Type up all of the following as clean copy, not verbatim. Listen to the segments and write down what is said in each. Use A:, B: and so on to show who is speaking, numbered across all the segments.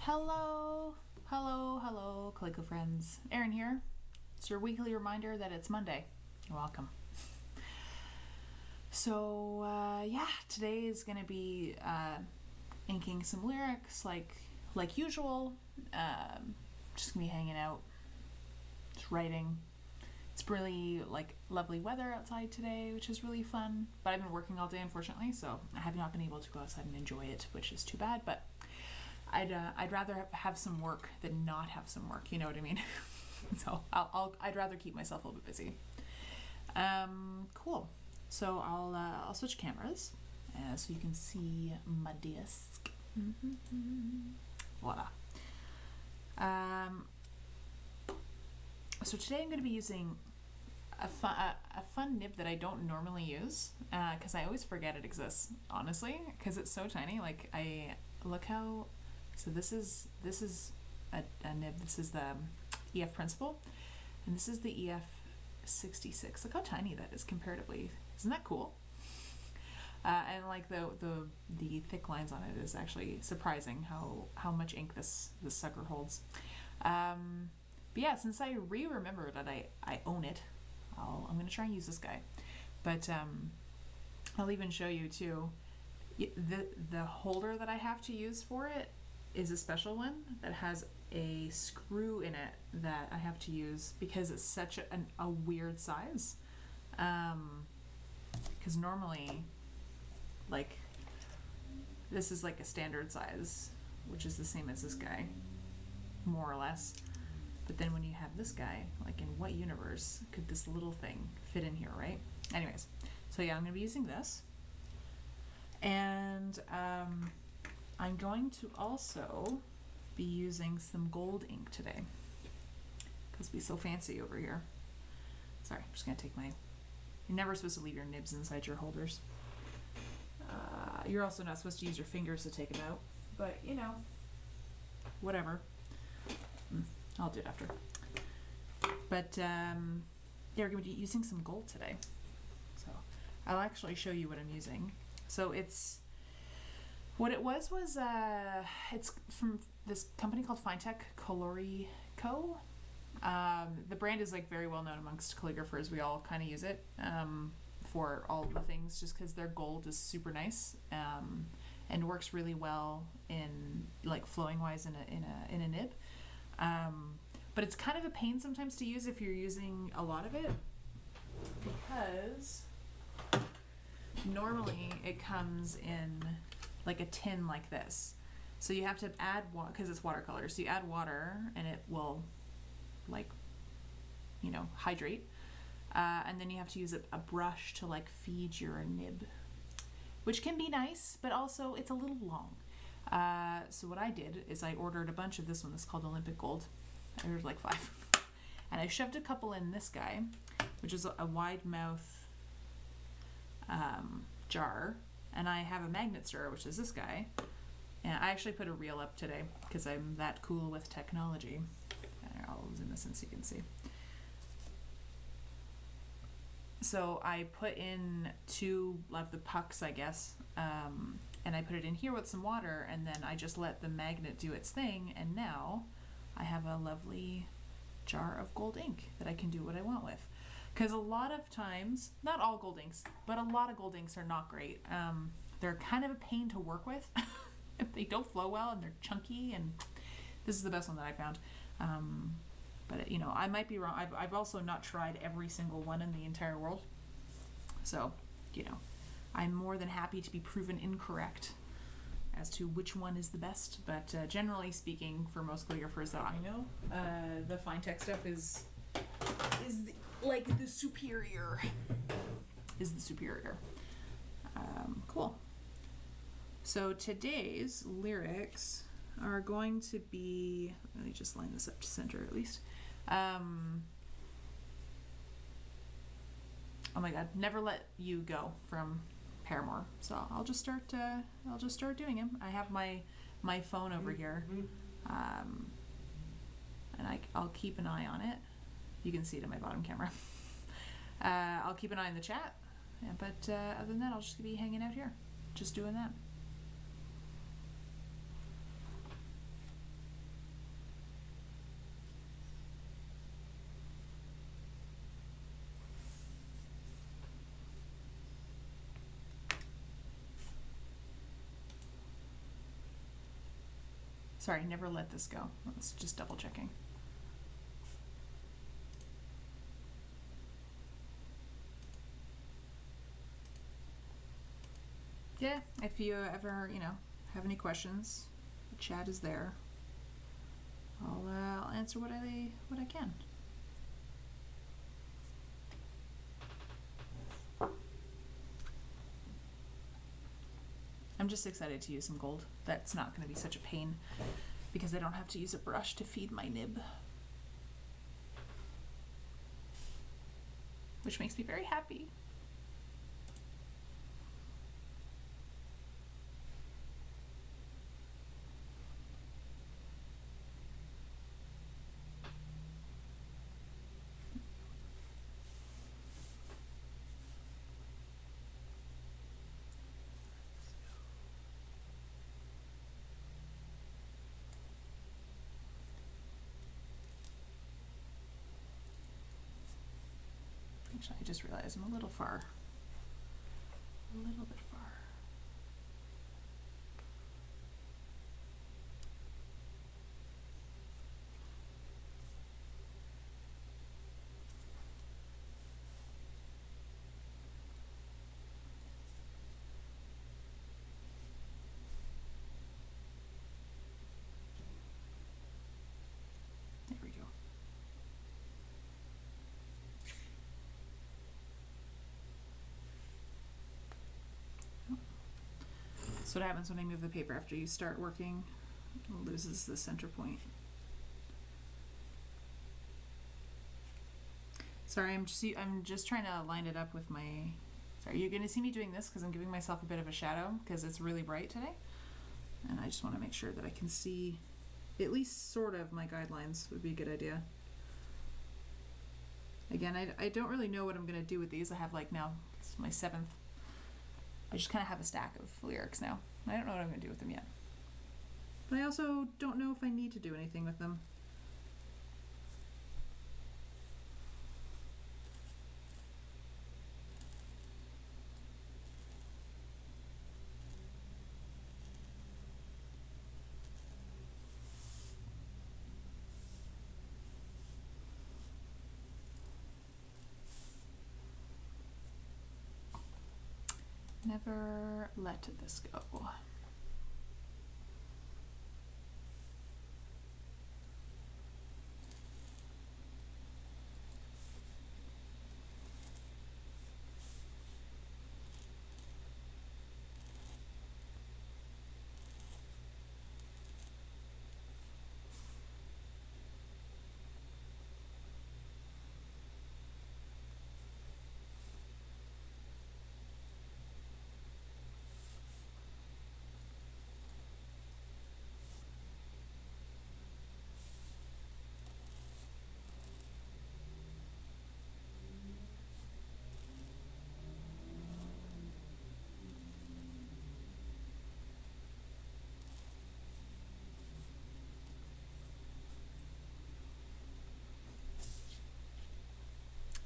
A: Hello, hello, Calligraphy friends. Erin here. It's your weekly reminder that it's Monday. You're welcome. So, today is going to be inking some lyrics like usual. Just going to be hanging out, just writing. It's really lovely weather outside today, which is really fun. But I've been working all day, unfortunately, so I have not been able to go outside and enjoy it, which is too bad. But I'd rather have some work than not have some work. You know what I mean? So I'd rather keep myself a little bit busy. Cool. So I'll switch cameras so you can see my disc. Voila. So today I'm going to be using a fun nib that I don't normally use because I always forget it exists. Honestly, because it's so tiny. Look how. So this is a nib. This is the EF Principal, and this is the EF 66. Look how tiny that is comparatively. Isn't that cool? And the thick lines on it is actually surprising how much ink this sucker holds. But yeah, since I remember that I own it, I'm gonna try and use this guy. But I'll even show you too. The holder that I have to use for it is a special one that has a screw in it that I have to use because it's such a weird size. Because normally, this is a standard size, which is the same as this guy, more or less. But then when you have this guy, in what universe could this little thing fit in here, right? Anyways, so yeah, I'm going to be using this. And I'm going to also be using some gold ink today because we're so fancy over here. Sorry, I'm just going to take my... You're never supposed to leave your nibs inside your holders. You're also not supposed to use your fingers to take them out, but whatever. I'll do it after. But yeah, we're going to be using some gold today. So I'll actually show you what I'm using. So what it was it's from this company called Calligraphy Co. The brand is very well known amongst calligraphers. We all kind of use it for all the things, just because their gold is super nice and works really well in flowing wise in a nib. But it's kind of a pain sometimes to use if you're using a lot of it, because normally it comes in a tin like this. So you have to add water, because it's watercolor. So you add water and it will hydrate. And then you have to use a brush to feed your nib, which can be nice, but also it's a little long. So what I did is I ordered a bunch of this one. It's called Olympic Gold. I ordered 5. And I shoved a couple in this guy, which is a wide mouth jar. And I have a magnet stirrer, which is this guy. And I actually put a reel up today because I'm that cool with technology. I'll zoom this in so you can see. So I put in 2 of the pucks, I guess, and I put it in here with some water, and then I just let the magnet do its thing, and now I have a lovely jar of gold ink that I can do what I want with. Because a lot of times, not all gold inks, but a lot of gold inks are not great. They're kind of a pain to work with. They don't flow well, and they're chunky, and this is the best one that I found. But I might be wrong. I've also not tried every single one in the entire world. So, I'm more than happy to be proven incorrect as to which one is the best. But generally speaking, for most calligraphers that I know, the fine tech stuff is the superior. Is the superior. Cool. So today's lyrics are going to be, let me just line this up to center at least. Oh my God, Never Let You Go from Paramore. So I'll just start doing them. I have my phone over here, and I'll keep an eye on it. You can see it in my bottom camera. I'll keep an eye on the chat, but other than that, I'll just be hanging out here, just doing that. Sorry, never let this go. I was just double checking. Yeah, if you ever, have any questions, the chat is there. I'll answer what I can. I'm just excited to use some gold. That's not going to be such a pain because I don't have to use a brush to feed my nib, which makes me very happy. Actually, I just realized I'm a little far. A little bit far. There we go. So what happens when I move the paper after you start working? It loses the center point. Sorry, I'm just trying to line it up with my. Sorry, you're gonna see me doing this because I'm giving myself a bit of a shadow because it's really bright today, and I just want to make sure that I can see at least sort of my guidelines would be a good idea. Again, I don't really know what I'm gonna do with these. I have like now it's my 7th. I just kind of have a stack of lyrics now. I don't know what I'm going to do with them yet. But I also don't know if I need to do anything with them. Never let this go.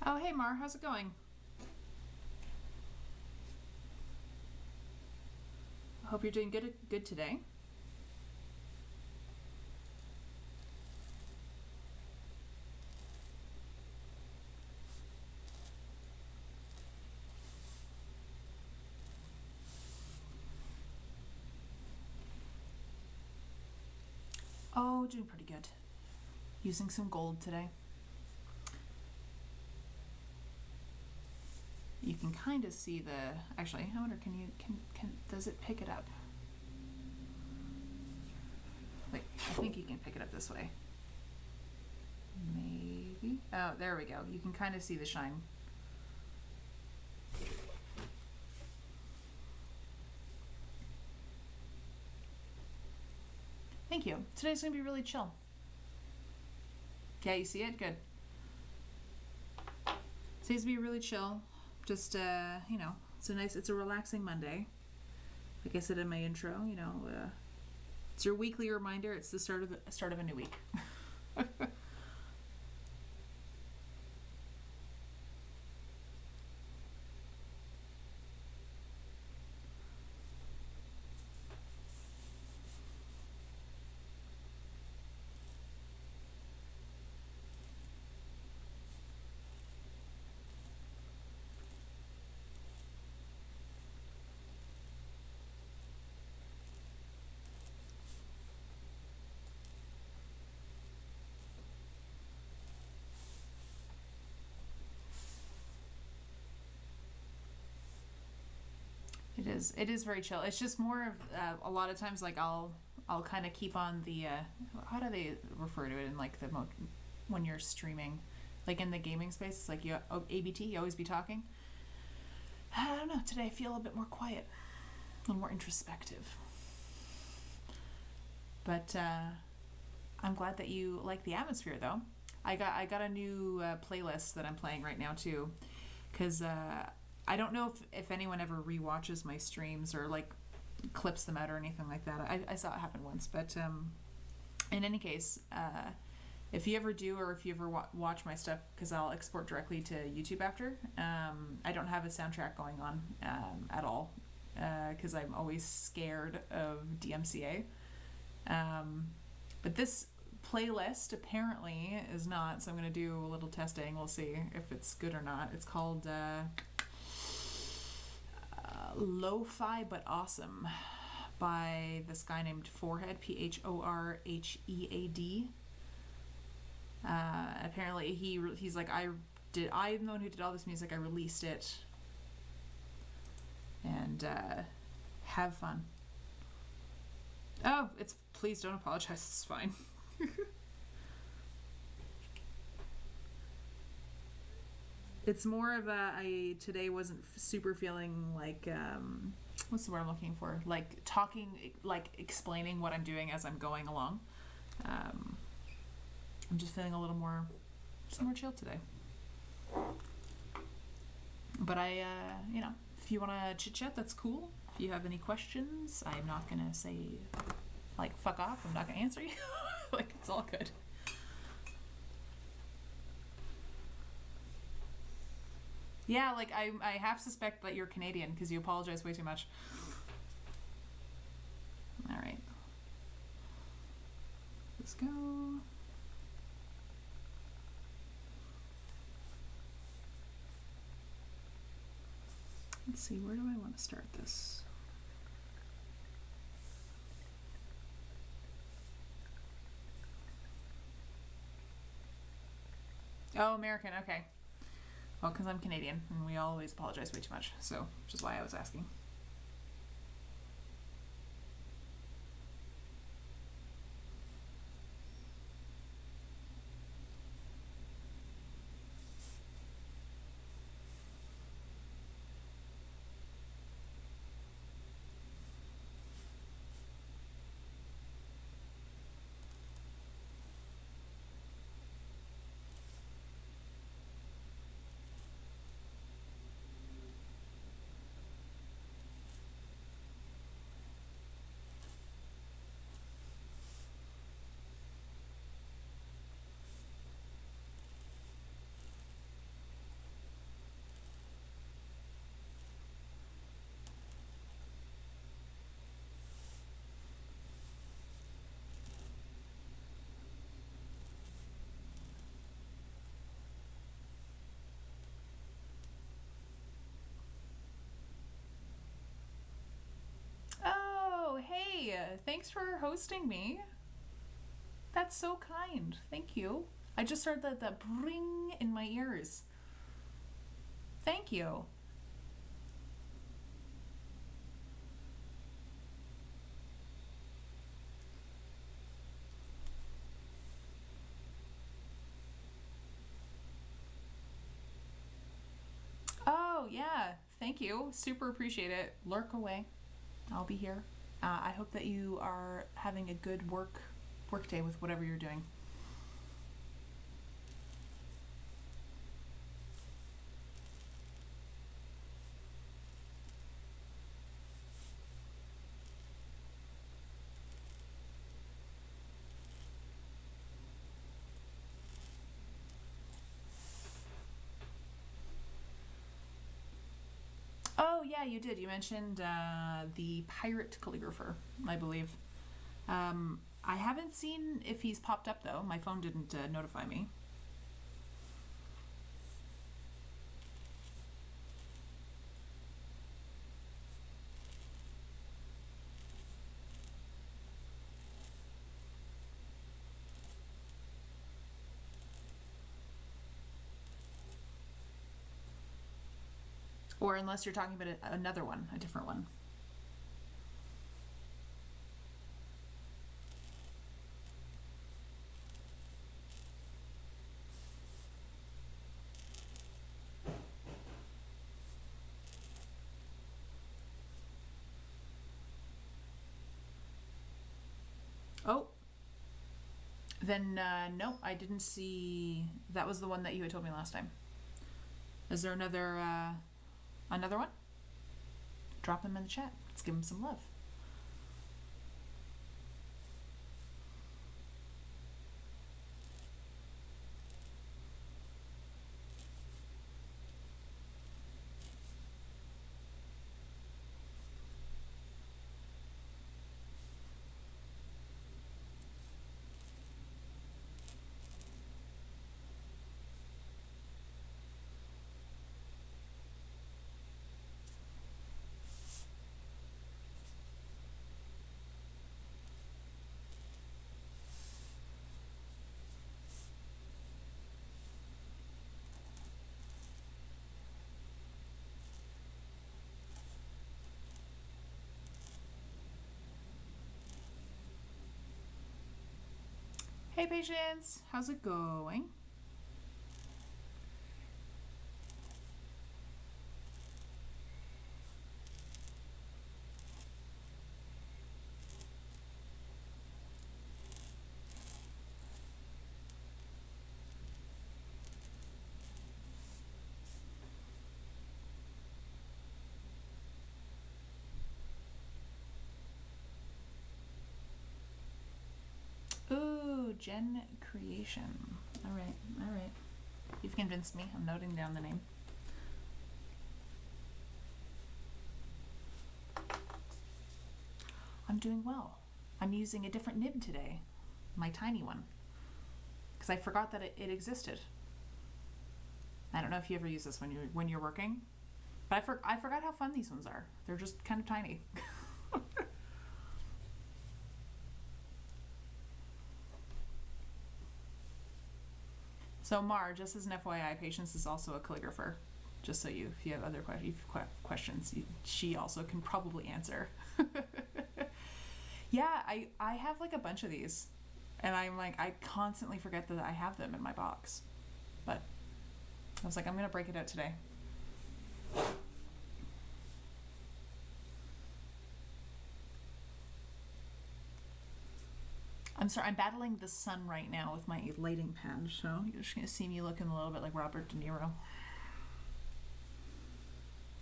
A: Oh, hey Mar, how's it going? I hope you're doing good today. Oh, doing pretty good. Using some gold today. You can kind of see the, actually, I wonder, does it pick it up? Wait, I think you can pick it up this way. Maybe. Oh, there we go. You can kind of see the shine. Thank you. Today's gonna be really chill. Yeah, you see it? Good. Today's gonna be really chill. Just, it's a relaxing Monday. Like I said in my intro, it's your weekly reminder. It's the start of a new week. It is very chill. It's just more of a lot of times like I'll kind of keep on the how do they refer to it in like the when you're streaming, like in the gaming space, it's like you ABT, you always be talking. I don't know. Today I feel a bit more quiet, a little more introspective. But I'm glad that you like the atmosphere, though. I got a new playlist that I'm playing right now too, because I don't know if anyone ever rewatches my streams or like clips them out or anything like that. I saw it happen once, but in any case, if you ever do, or if you ever watch my stuff, because I'll export directly to YouTube after, I don't have a soundtrack going on at all, because I'm always scared of DMCA. But this playlist apparently is not, so I'm going to do a little testing. We'll see if it's good or not. It's called Lo-Fi But Awesome by this guy named Forehead, Phorhead. Apparently he's like, I'm the one who did all this music. I released it, and have fun. Oh, please don't apologize. It's fine. It's more of I today wasn't super feeling like what's the word I'm looking for? Like talking, like explaining what I'm doing as I'm going along. I'm just feeling a little more chill today. But if you want to chit chat, that's cool. If you have any questions, I'm not gonna say like fuck off. I'm not gonna answer you. Like, it's all good. Yeah, like I half suspect that you're Canadian because you apologize way too much. All right, let's go. Let's see, where do I want to start this? Oh, American, okay. Well, because I'm Canadian, and we always apologize way too much, so, which is why I was asking. Oh, hey, thanks for hosting me. That's so kind. Thank you. I just heard that bring in my ears. Thank you. Oh, yeah. Thank you. Super appreciate it. Lurk away. I'll be here. I hope that you are having a good work day with whatever you're doing. Oh, yeah, you did. You mentioned the pirate calligrapher, I believe. I haven't seen if he's popped up, though. My phone didn't notify me. Or unless you're talking about another one, a different one. Oh, then no, I didn't see. That was the one that you had told me last time. Is there another one? Drop them in the chat. Let's give them some love. Hey Patience, how's it going? Ooh, Gen Creation. All right, all right. You've convinced me. I'm noting down the name. I'm doing well. I'm using a different nib today, my tiny one, because I forgot that it existed. I don't know if you ever use this when you're working, but I forgot how fun these ones are. They're just kind of tiny. So Mar, just as an FYI, Patience is also a calligrapher. Just so if you have other questions, she also can probably answer. Yeah, I have like a bunch of these, and I'm like, I constantly forget that I have them in my box. But I was like, I'm gonna break it out today. I'm sorry, I'm battling the sun right now with my lighting pen, so you're just gonna see me looking a little bit like Robert De Niro.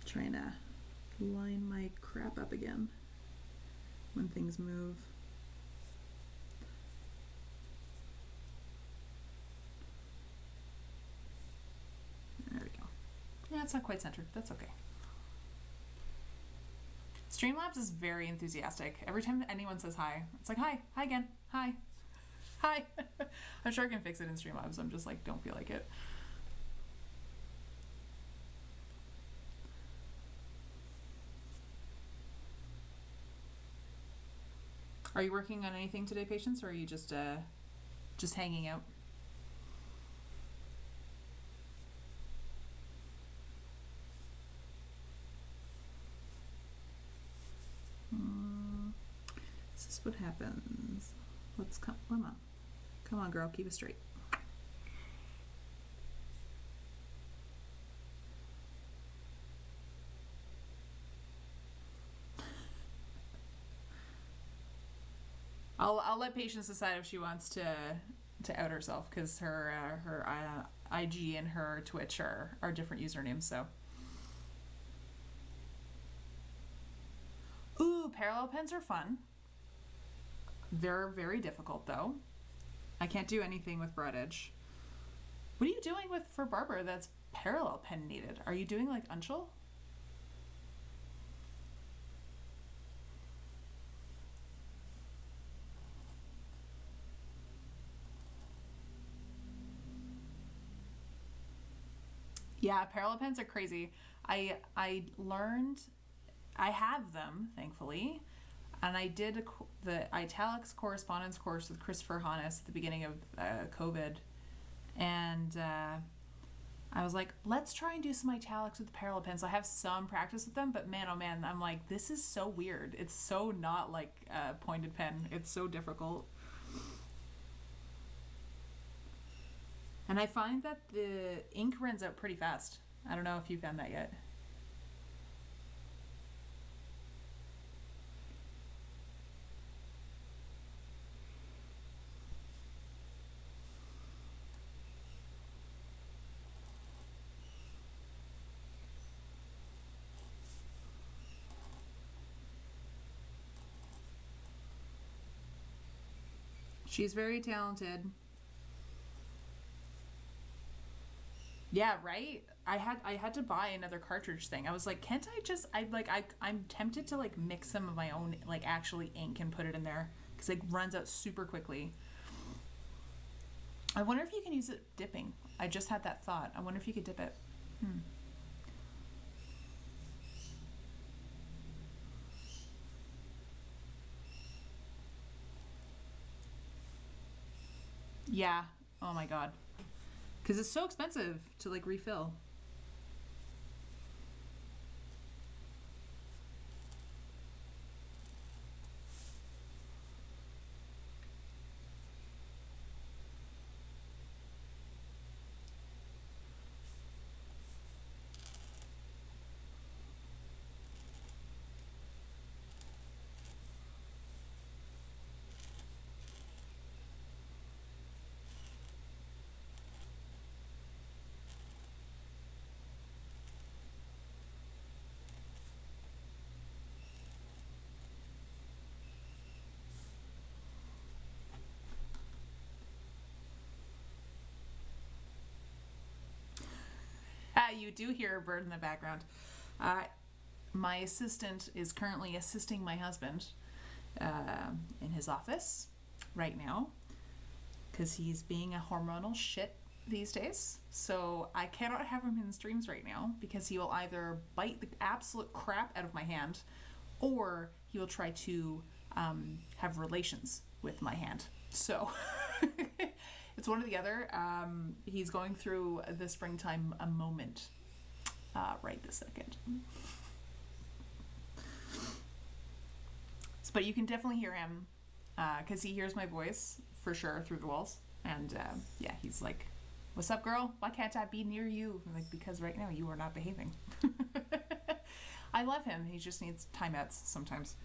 A: Trying to line my crap up again when things move. There we go. Yeah, it's not quite centered. That's okay. Streamlabs is very enthusiastic. Every time anyone says hi, it's like, hi again, hi. I'm sure I can fix it in Streamlabs. I'm just like, don't feel like it. Are you working on anything today, Patience, or are you just hanging out? This is what happens. Let's come on, girl, keep it straight. I'll let Patience decide if she wants to out herself, because her IG and her Twitch are different usernames. So, ooh, parallel pens are fun. They're very difficult though. I can't do anything with broad edge. What are you doing for Barbara that's parallel pen needed? Are you doing like Unchel? Yeah, parallel pens are crazy. I learned, I have them, thankfully, and I did the italics correspondence course with Christopher Hannes at the beginning of COVID, and I was like, let's try and do some italics with the parallel pens. I have some practice with them, but man, oh man, I'm like, this is so weird. It's so not like a pointed pen. It's so difficult. And I find that the ink runs out pretty fast. I don't know if you've found that yet. She's very talented. Yeah, right? I had to buy another cartridge thing. I was like, can't I just I'm tempted to like mix some of my own like actually ink and put it in there because it runs out super quickly. I wonder if you can use it dipping. I just had that thought. I wonder if you could dip it. Yeah. Oh my god. Because it's so expensive to like refill. You do hear a bird in the background. Uh, my assistant is currently assisting my husband in his office right now because he's being a hormonal shit these days. So I cannot have him in streams right now because he will either bite the absolute crap out of my hand or he will try to have relations with my hand. So it's one or the other. He's going through the springtime a moment right this second. But you can definitely hear him because he hears my voice for sure through the walls. And yeah, he's like, "What's up, girl? Why can't I be near you?" I'm like, because right now you are not behaving. I love him. He just needs timeouts sometimes.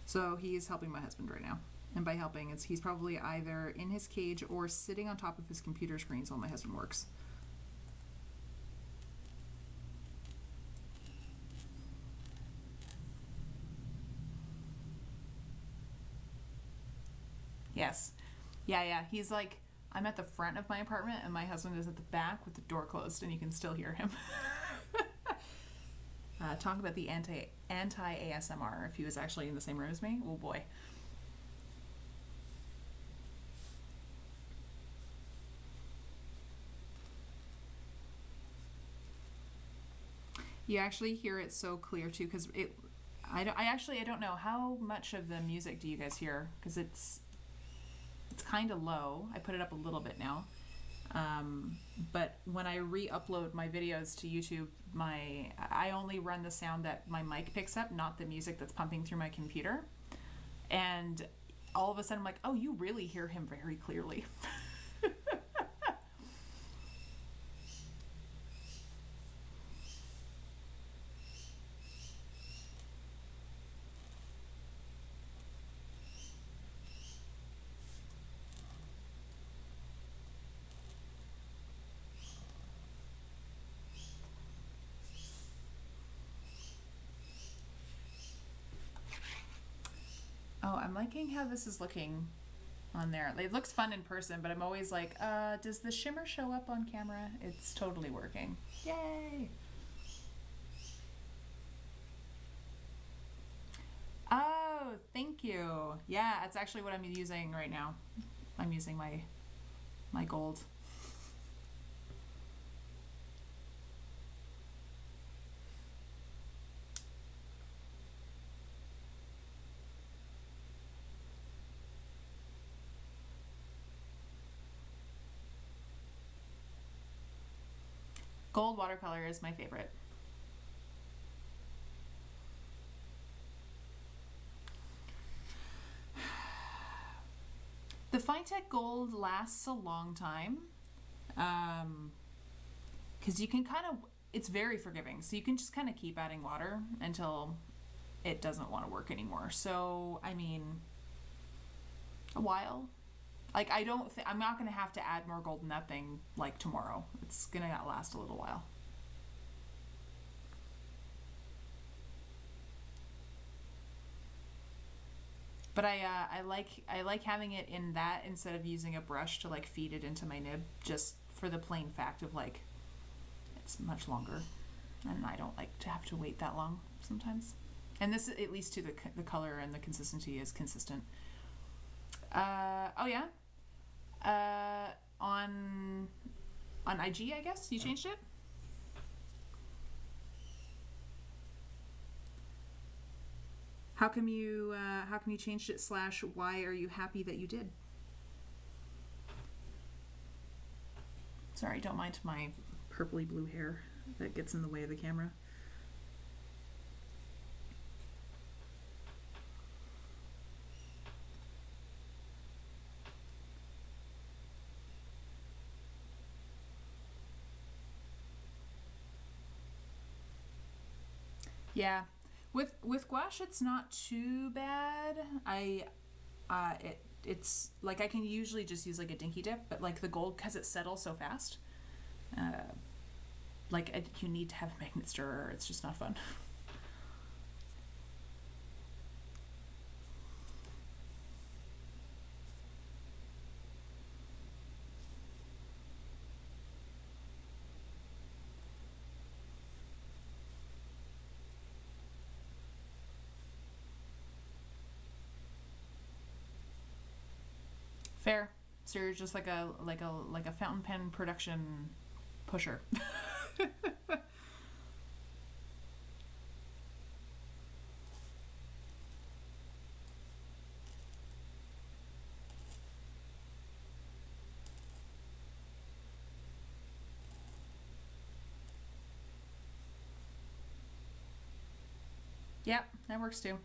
A: So he's helping my husband right now. And by helping, it's he's probably either in his cage or sitting on top of his computer screens while my husband works. Yes. Yeah. He's like, I'm at the front of my apartment and my husband is at the back with the door closed and you can still hear him. Talk about the anti ASMR if he was actually in the same room as me. Oh boy. You actually hear it so clear too because I don't know how much of the music do you guys hear because it's kind of low. I put it up a little bit now. But when I re-upload my videos to YouTube, I only run the sound that my mic picks up, not the music that's pumping through my computer. And all of a sudden I'm like, oh, you really hear him very clearly. Oh, I'm liking how this is looking on there. It looks fun in person, but I'm always like, does the shimmer show up on camera? It's totally working. Yay! Oh, thank you. Yeah, it's actually what I'm using right now. I'm using my gold. Gold watercolor is my favorite. The Finetech Gold lasts a long time because you can kind of, it's very forgiving. So you can just kind of keep adding water until it doesn't want to work anymore. So, I mean, a while. Like, I'm not going to have to add more gold in that thing like tomorrow. It's going to last a little while. But I like having it in that instead of using a brush to like feed it into my nib, just for the plain fact of like it's much longer, and I don't like to have to wait that long sometimes. And this, at least to the color and the consistency, is consistent. Oh yeah. On IG, I guess you changed it. How come you changed it? / why are you happy that you did? Sorry, don't mind my purpley blue hair that gets in the way of the camera. Yeah, with gouache, it's not too bad. It's like I can usually just use like a dinky dip, but like the gold, because it settles so fast. You need to have a magnet stirrer. It's just not fun. Fair. So you're just like a fountain pen production pusher. Yep, that works too.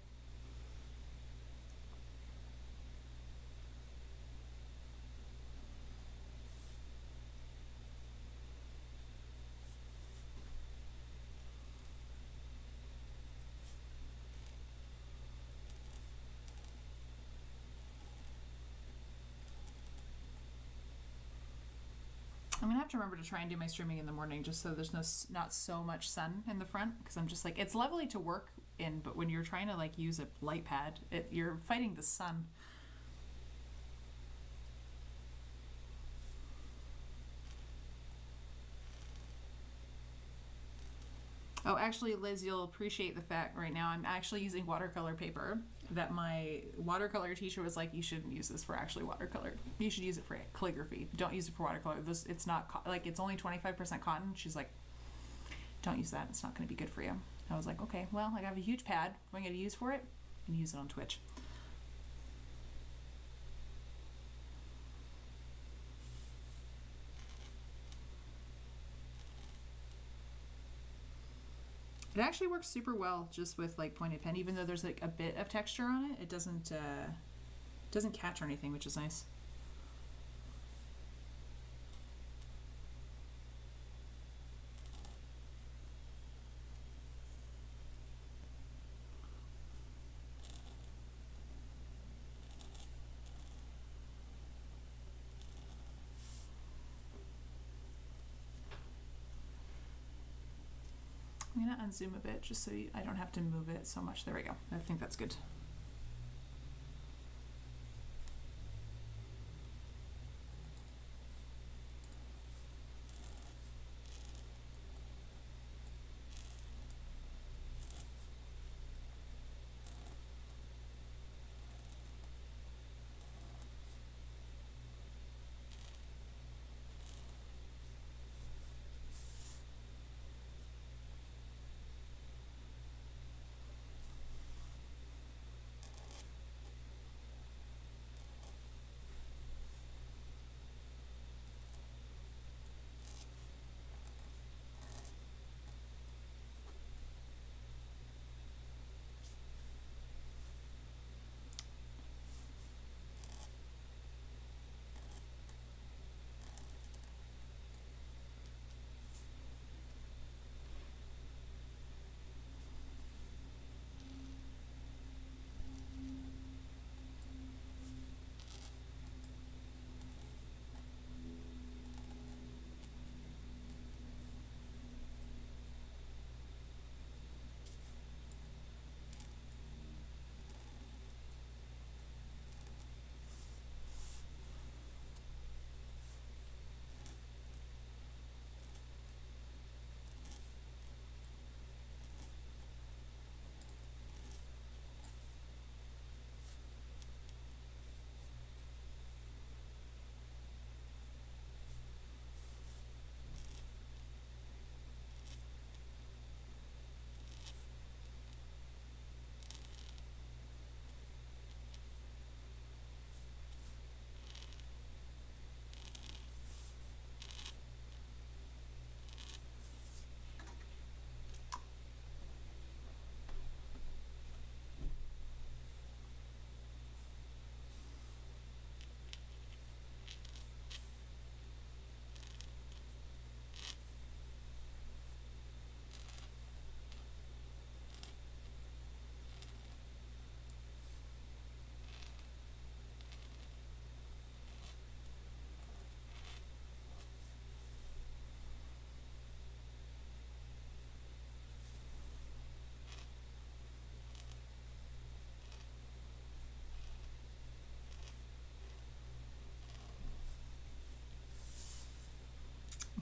A: I'm gonna have to remember to try and do my streaming in the morning, just so there's not so much sun in the front, because I'm just like, it's lovely to work in, but when you're trying to like use a light pad, you're fighting the sun. Oh, actually, Liz, you'll appreciate the fact right now I'm actually using watercolor paper that my watercolor teacher was like, you shouldn't use this for actually watercolor. You should use it for calligraphy. Don't use it for watercolor. It's not like, it's only 25% cotton. She's like, don't use that. It's not going to be good for you. I was like, okay, well, I have a huge pad. What am I going to use for it? I'm going to use it on Twitch. It actually works super well just with like pointed pen, even though there's like a bit of texture on it. It doesn't catch or anything, which is nice. I'm gonna unzoom a bit just so I don't have to move it so much. There we go. I think that's good.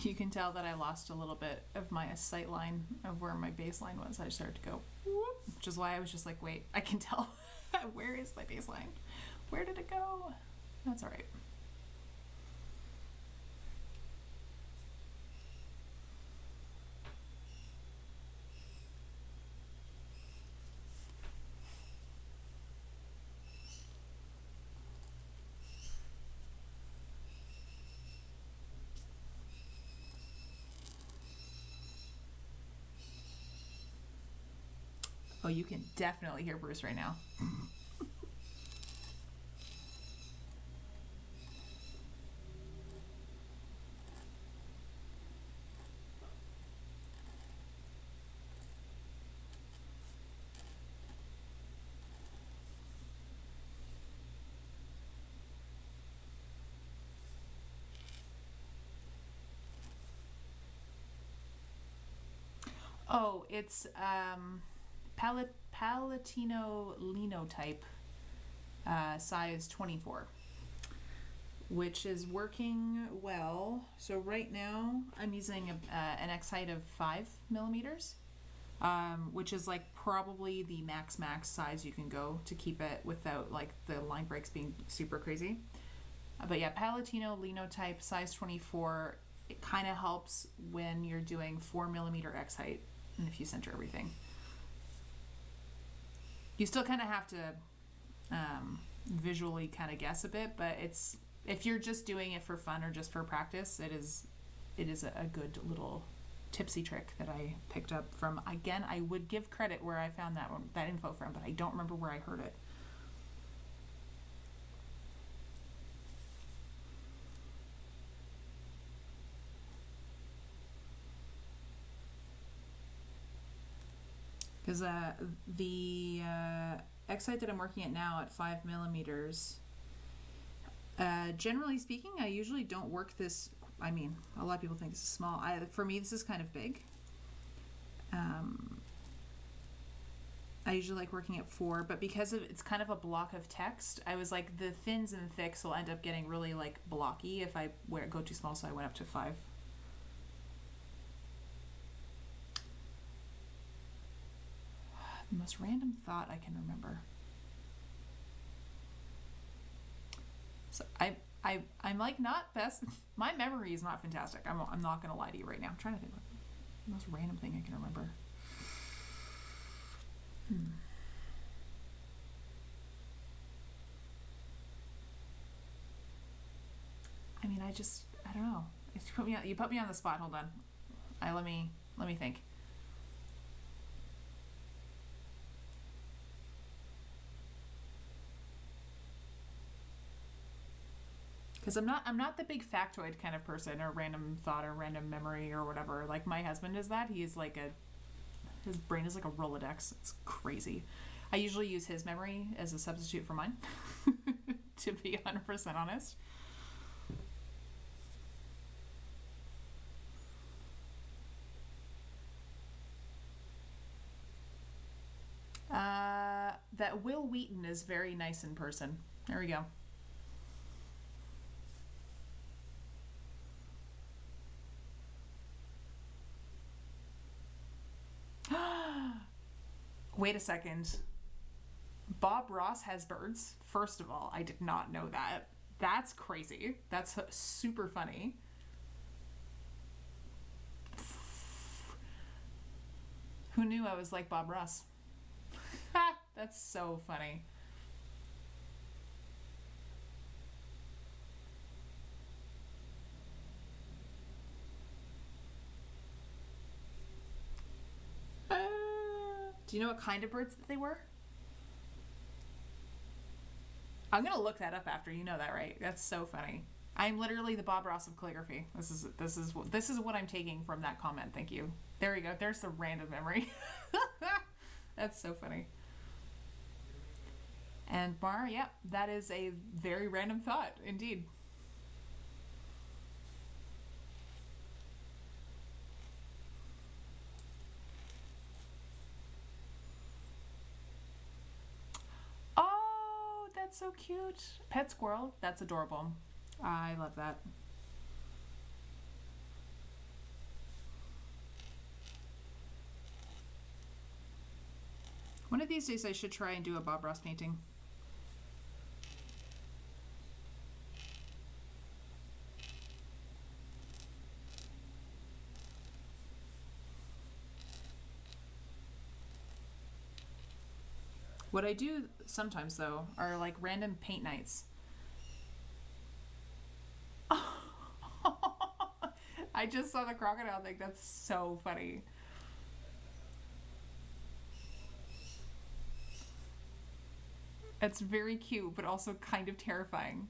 A: You can tell that I lost a little bit of my sight line of where my baseline was. I just started to go, whoop, which is why I was just like, wait, I can tell. Where is my baseline? Where did it go? That's all right. Oh, you can definitely hear Bruce right now. Oh, it's Palatino Linotype, size 24, which is working well. So right now I'm using an X height of 5 millimeters, which is like probably the max size you can go to keep it without like the line breaks being super crazy. But yeah, Palatino Linotype size 24. It kind of helps when you're doing 4 millimeter X height, and if you center everything. You still kind of have to visually kind of guess a bit, but it's, if you're just doing it for fun or just for practice, it is a good little tipsy trick that I picked up from, again, I would give credit where I found that info from, but I don't remember where I heard it. Because the X height that I'm working at now at 5 millimeters, generally speaking, I usually don't work this. I mean, a lot of people think this is small. For me, this is kind of big. I usually like working at 4, but because it's kind of a block of text, I was like, the thins and thicks will end up getting really like blocky if I go too small, so I went up to 5. The most random thought I can remember. So I'm like not best. My memory is not fantastic. I'm not gonna lie to you right now. I'm trying to think of the most random thing I can remember. I mean, I don't know. You put me on the spot. Hold on. Let me think. Because I'm not the big factoid kind of person, or random thought or random memory or whatever. Like my husband is that. He's like his brain is like a Rolodex. It's crazy. I usually use his memory as a substitute for mine, to be 100% honest. That Will Wheaton is very nice in person. There we go. Wait a second. Bob Ross has birds. First of all, I did not know that. That's crazy. That's super funny. Who knew I was like Bob Ross? That's so funny. Do you know what kind of birds that they were? I'm gonna look that up after. You know that, right? That's so funny. I'm literally the Bob Ross of calligraphy. This is what I'm taking from that comment. Thank you. There we go. There's the random memory. That's so funny. And Bar, yeah, that is a very random thought indeed. Oh, that's so cute. Pet squirrel. That's adorable. I love that. One of these days I should try and do a Bob Ross painting. What I do sometimes, though, are like random paint nights. I just saw the crocodile thing. That's so funny. It's very cute, but also kind of terrifying.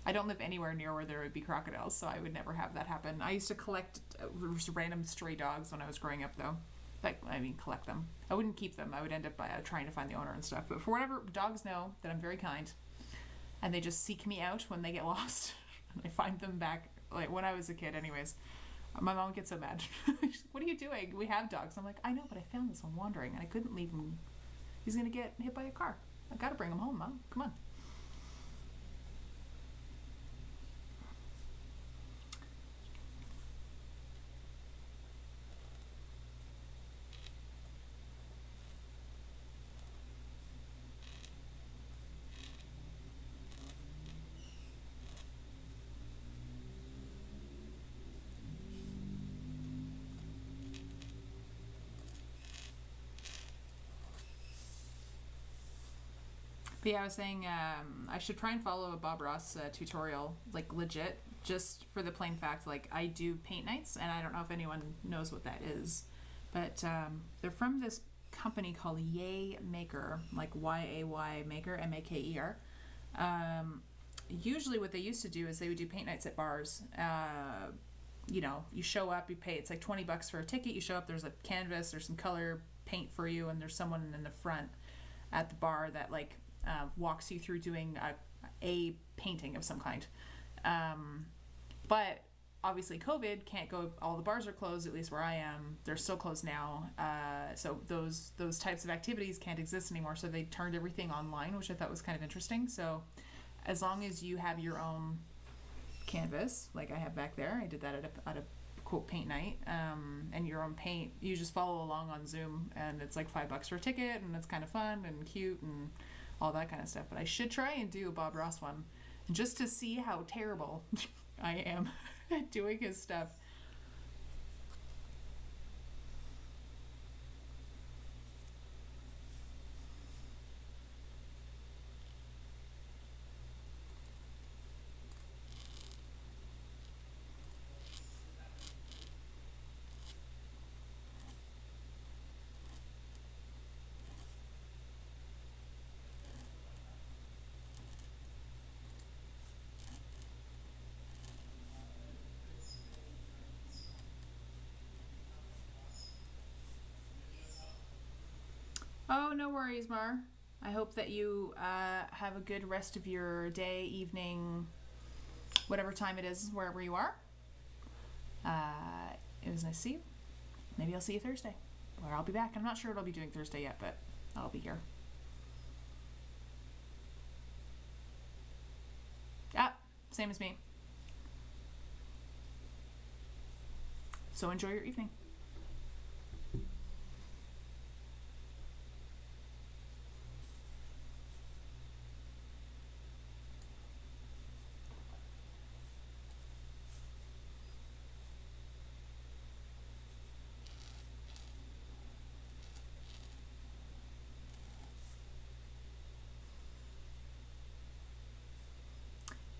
A: I don't live anywhere near where there would be crocodiles, so I would never have that happen. I used to collect random stray dogs when I was growing up, though. Like, I mean, collect them. I wouldn't keep them. I would end up trying to find the owner and stuff. But for whatever, dogs know that I'm very kind, and they just seek me out when they get lost, and I find them back. Like when I was a kid, anyways. My mom gets so mad. She's like, "What are you doing? We have dogs." I'm like, "I know, but I found this one wandering, and I couldn't leave him. He's gonna get hit by a car. I gotta bring him home, Mom. Come on." But yeah, I was saying I should try and follow a Bob Ross tutorial, like legit, just for the plain fact, like I do paint nights, and I don't know if anyone knows what that is, but they're from this company called Yay Maker, like YAY Maker, MAKER. Usually, what they used to do is they would do paint nights at bars. You show up, you pay. It's like $20 for a ticket. You show up. There's a canvas. There's some color paint for you, and there's someone in the front at the bar that like walks you through doing a painting of some kind. But obviously COVID can't go, all the bars are closed, at least where I am. They're still closed now. So those types of activities can't exist anymore. So they turned everything online, which I thought was kind of interesting. So as long as you have your own canvas, like I have back there, I did that at a quote paint night, and your own paint, you just follow along on Zoom, and it's like $5 for a ticket, and it's kind of fun and cute and all that kind of stuff. But I should try and do a Bob Ross one just to see how terrible I am at doing his stuff. Oh, no worries, Mar. I hope that you have a good rest of your day, evening, whatever time it is, wherever you are. It was nice to see you. Maybe I'll see you Thursday, or I'll be back. I'm not sure what I'll be doing Thursday yet, but I'll be here. Ah, same as me. So enjoy your evening.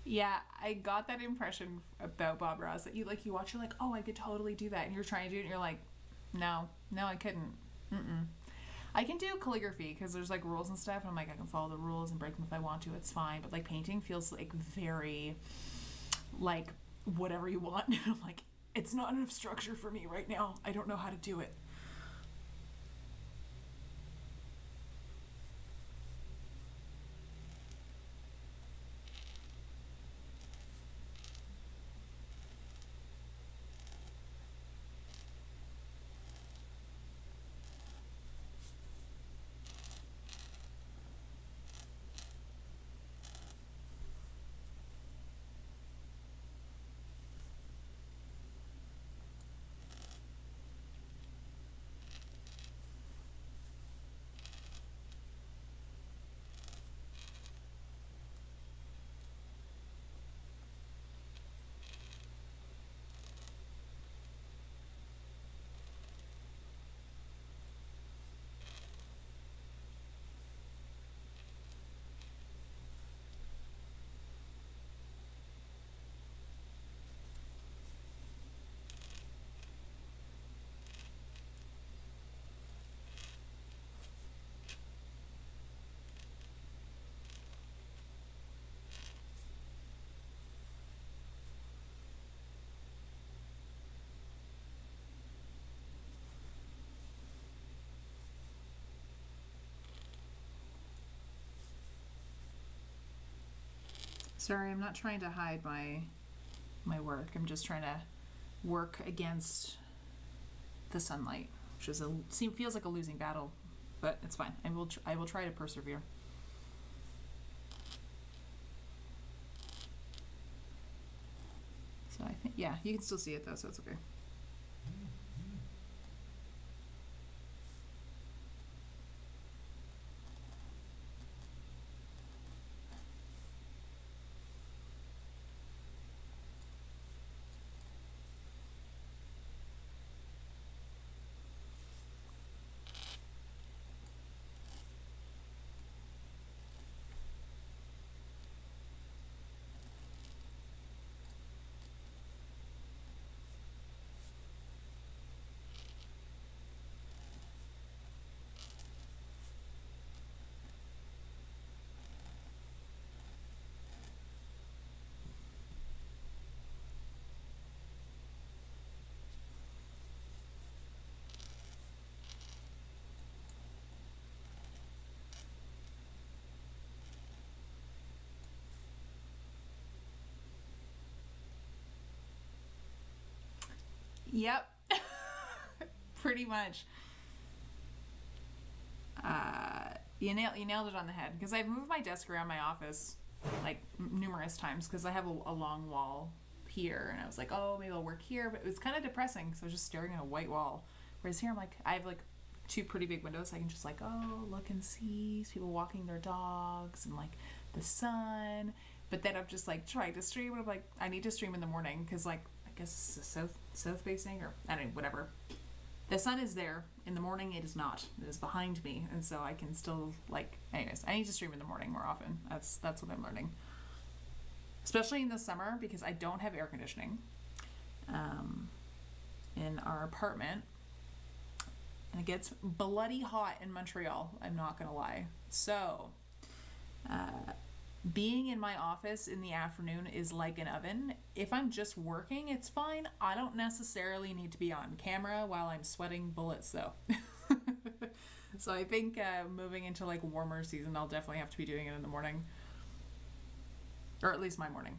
A: Yeah, I got that impression about Bob Ross that you watch, you're like, oh, I could totally do that, and you're trying to do it, and you're like, no, no, I couldn't. Mm-mm. I can do calligraphy because there's like rules and stuff, and I'm like, I can follow the rules and break them if I want to. It's fine, but like painting feels like very like whatever you want. I'm like, it's not enough structure for me right now. I don't know how to do it. Sorry, I'm not trying to hide my work. I'm just trying to work against the sunlight, which is feels like a losing battle, but it's fine. I will try to persevere. So I think, yeah, you can still see it though, so it's okay. Yep. Pretty much. You nailed it on the head, because I've moved my desk around my office like numerous times because I have a long wall here, and I was like, oh, maybe I'll work here, but it was kind of depressing, so I was just staring at a white wall. Whereas here, I'm like, I have like two pretty big windows, so I can just like, oh, look and see people walking their dogs and like the sun. But then I'm just like trying to stream, and I'm like, I need to stream in the morning because like I guess it's south facing, or I don't know, whatever. The sun is there. In the morning, it is not. It is behind me, and so I can still like. Anyways, I need to stream in the morning more often. That's what I'm learning. Especially in the summer, because I don't have air conditioning in our apartment, and it gets bloody hot in Montreal. I'm not gonna lie. So, being in my office in the afternoon is like an oven. If I'm just working, it's fine. I don't necessarily need to be on camera while I'm sweating bullets, though. So I think moving into like warmer season, I'll definitely have to be doing it in the morning, or at least my morning.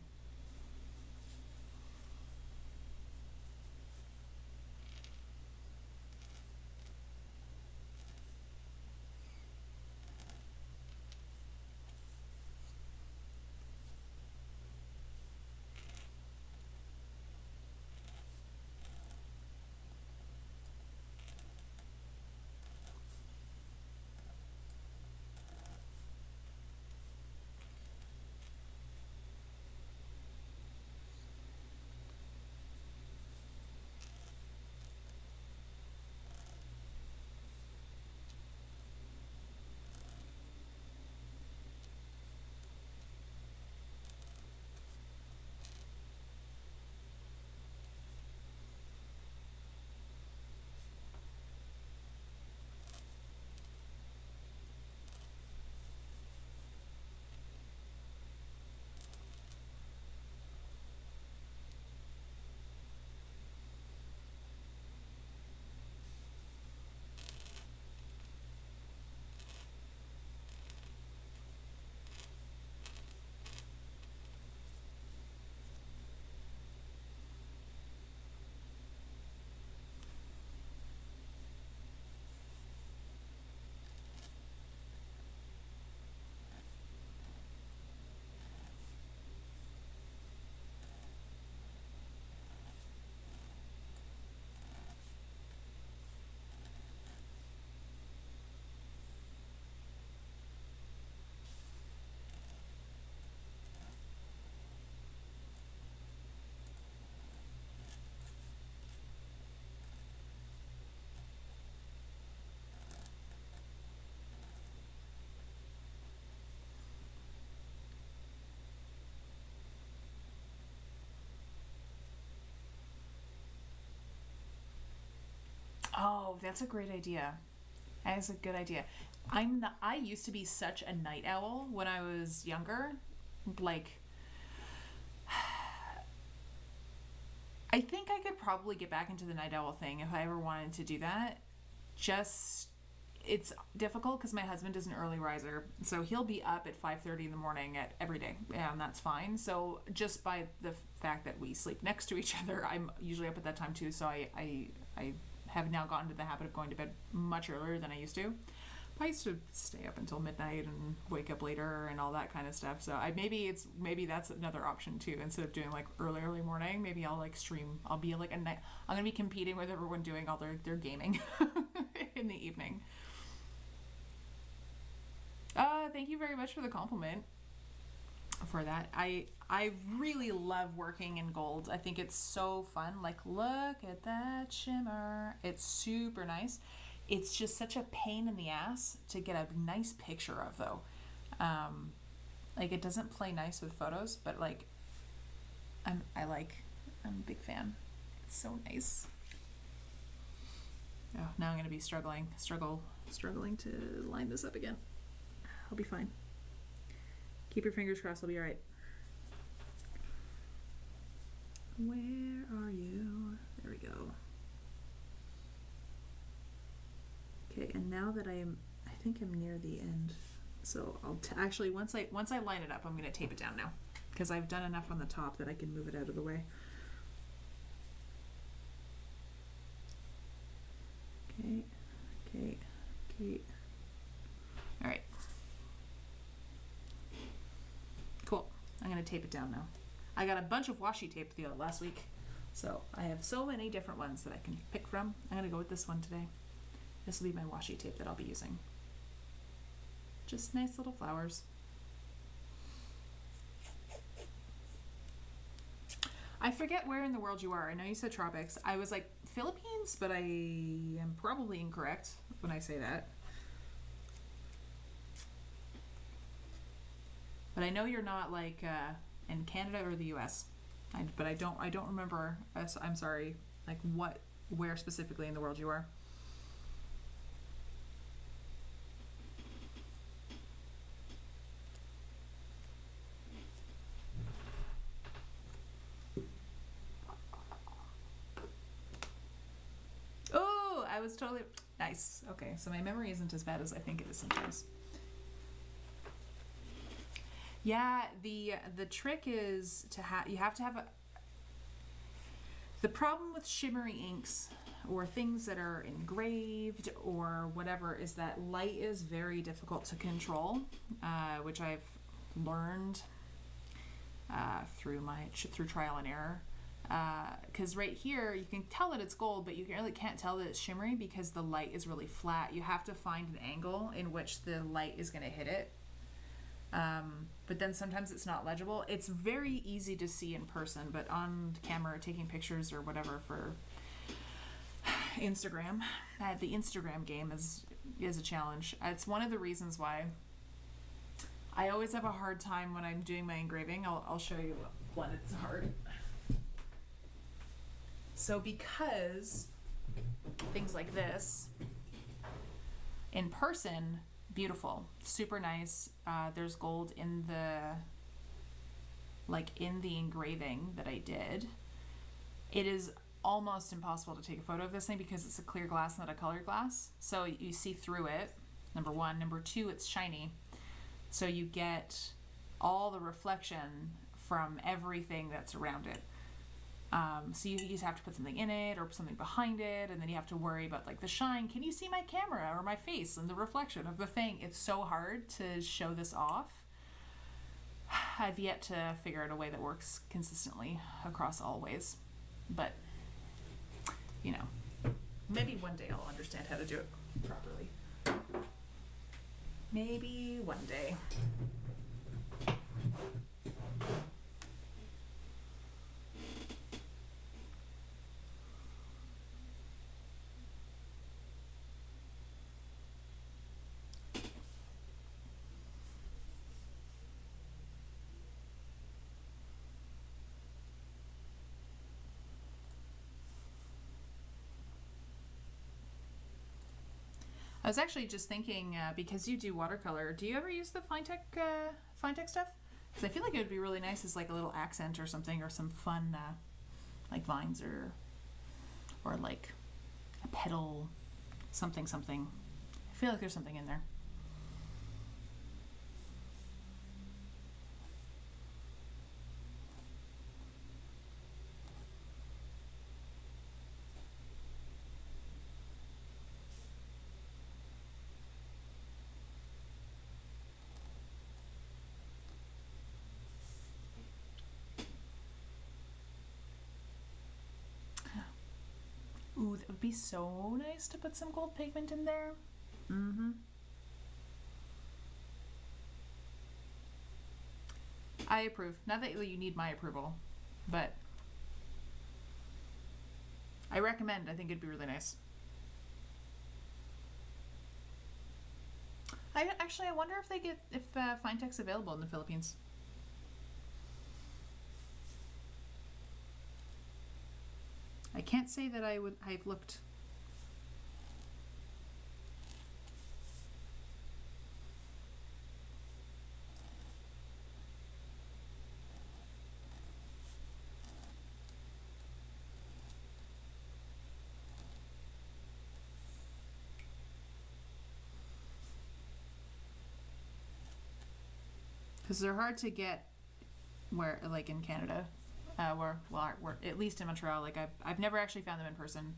A: Oh, that's a great idea. That is a good idea. I used to be such a night owl when I was younger. Like, I think I could probably get back into the night owl thing if I ever wanted to do that. Just it's difficult because my husband is an early riser, so he'll be up at 5:30 in the morning at every day, and that's fine. So just by the fact that we sleep next to each other, I'm usually up at that time too. So I have now gotten to the habit of going to bed much earlier than I used to. I used to stay up until midnight and wake up later and all that kind of stuff. So maybe that's another option too. Instead of doing like early morning, maybe I'll like stream. I'll be like I'm gonna be competing with everyone doing all their gaming in the evening. Thank you very much for the compliment for that. I really love working in gold. I think it's so fun. Like, look at that shimmer. It's super nice. It's just such a pain in the ass to get a nice picture of, though. Like, it doesn't play nice with photos, but like, I'm a big fan. It's so nice. Oh, now I'm gonna be struggling to line this up again. I'll be fine. Keep your fingers crossed. I'll be all right. Where are you? There we go. Okay, and now that I think I'm near the end. So I'll actually once I line it up, I'm gonna tape it down now because I've done enough on the top that I can move it out of the way. Okay. All right. Cool. I'm gonna tape it down now. I got a bunch of washi tape last week, so I have so many different ones that I can pick from. I'm gonna go with this one today. This will be my washi tape that I'll be using. Just nice little flowers. I forget where in the world you are. I know you said tropics. I was like Philippines, but I am probably incorrect when I say that. But I know you're not like in Canada or the U.S. But I don't remember. I'm sorry. Like where specifically in the world you are. Oh, I was totally nice. Okay, so my memory isn't as bad as I think it is sometimes. Yeah, the trick is you have to have the problem with shimmery inks or things that are engraved or whatever is that light is very difficult to control, which I've learned through trial and error. Because right here you can tell that it's gold, but you really can't tell that it's shimmery because the light is really flat. You have to find an angle in which the light is going to hit it. But then sometimes it's not legible. It's very easy to see in person, but on camera, taking pictures or whatever for Instagram, the Instagram game is a challenge. It's one of the reasons why I always have a hard time when I'm doing my engraving. I'll show you when it's hard. So because things like this, in person, beautiful, super nice. There's gold in the engraving that I did. It is almost impossible to take a photo of this thing because it's a clear glass, not a colored glass. So you see through it, number one. Number two, it's shiny. So you get all the reflection from everything that's around it. So you just have to put something in it or something behind it, and then you have to worry about like the shine. Can you see my camera or my face and the reflection of the thing? It's so hard to show this off. I've yet to figure out a way that works consistently across all ways, but you know, maybe one day I'll understand how to do it properly. Maybe one day. I was actually just thinking, because you do watercolor, do you ever use the Finetech stuff? Because I feel like it would be really nice as like a little accent or something, or some fun like vines or like a petal something. I feel like there's something in there. Ooh, that would be so nice to put some gold pigment in there. Mm-hmm. I approve. Not that you need my approval, but I recommend. I think it'd be really nice. I wonder if Finetech's available in the Philippines. I can't say that I've looked. Because they're hard to get where, like in Canada, where at least in Montreal, like I've never actually found them in person.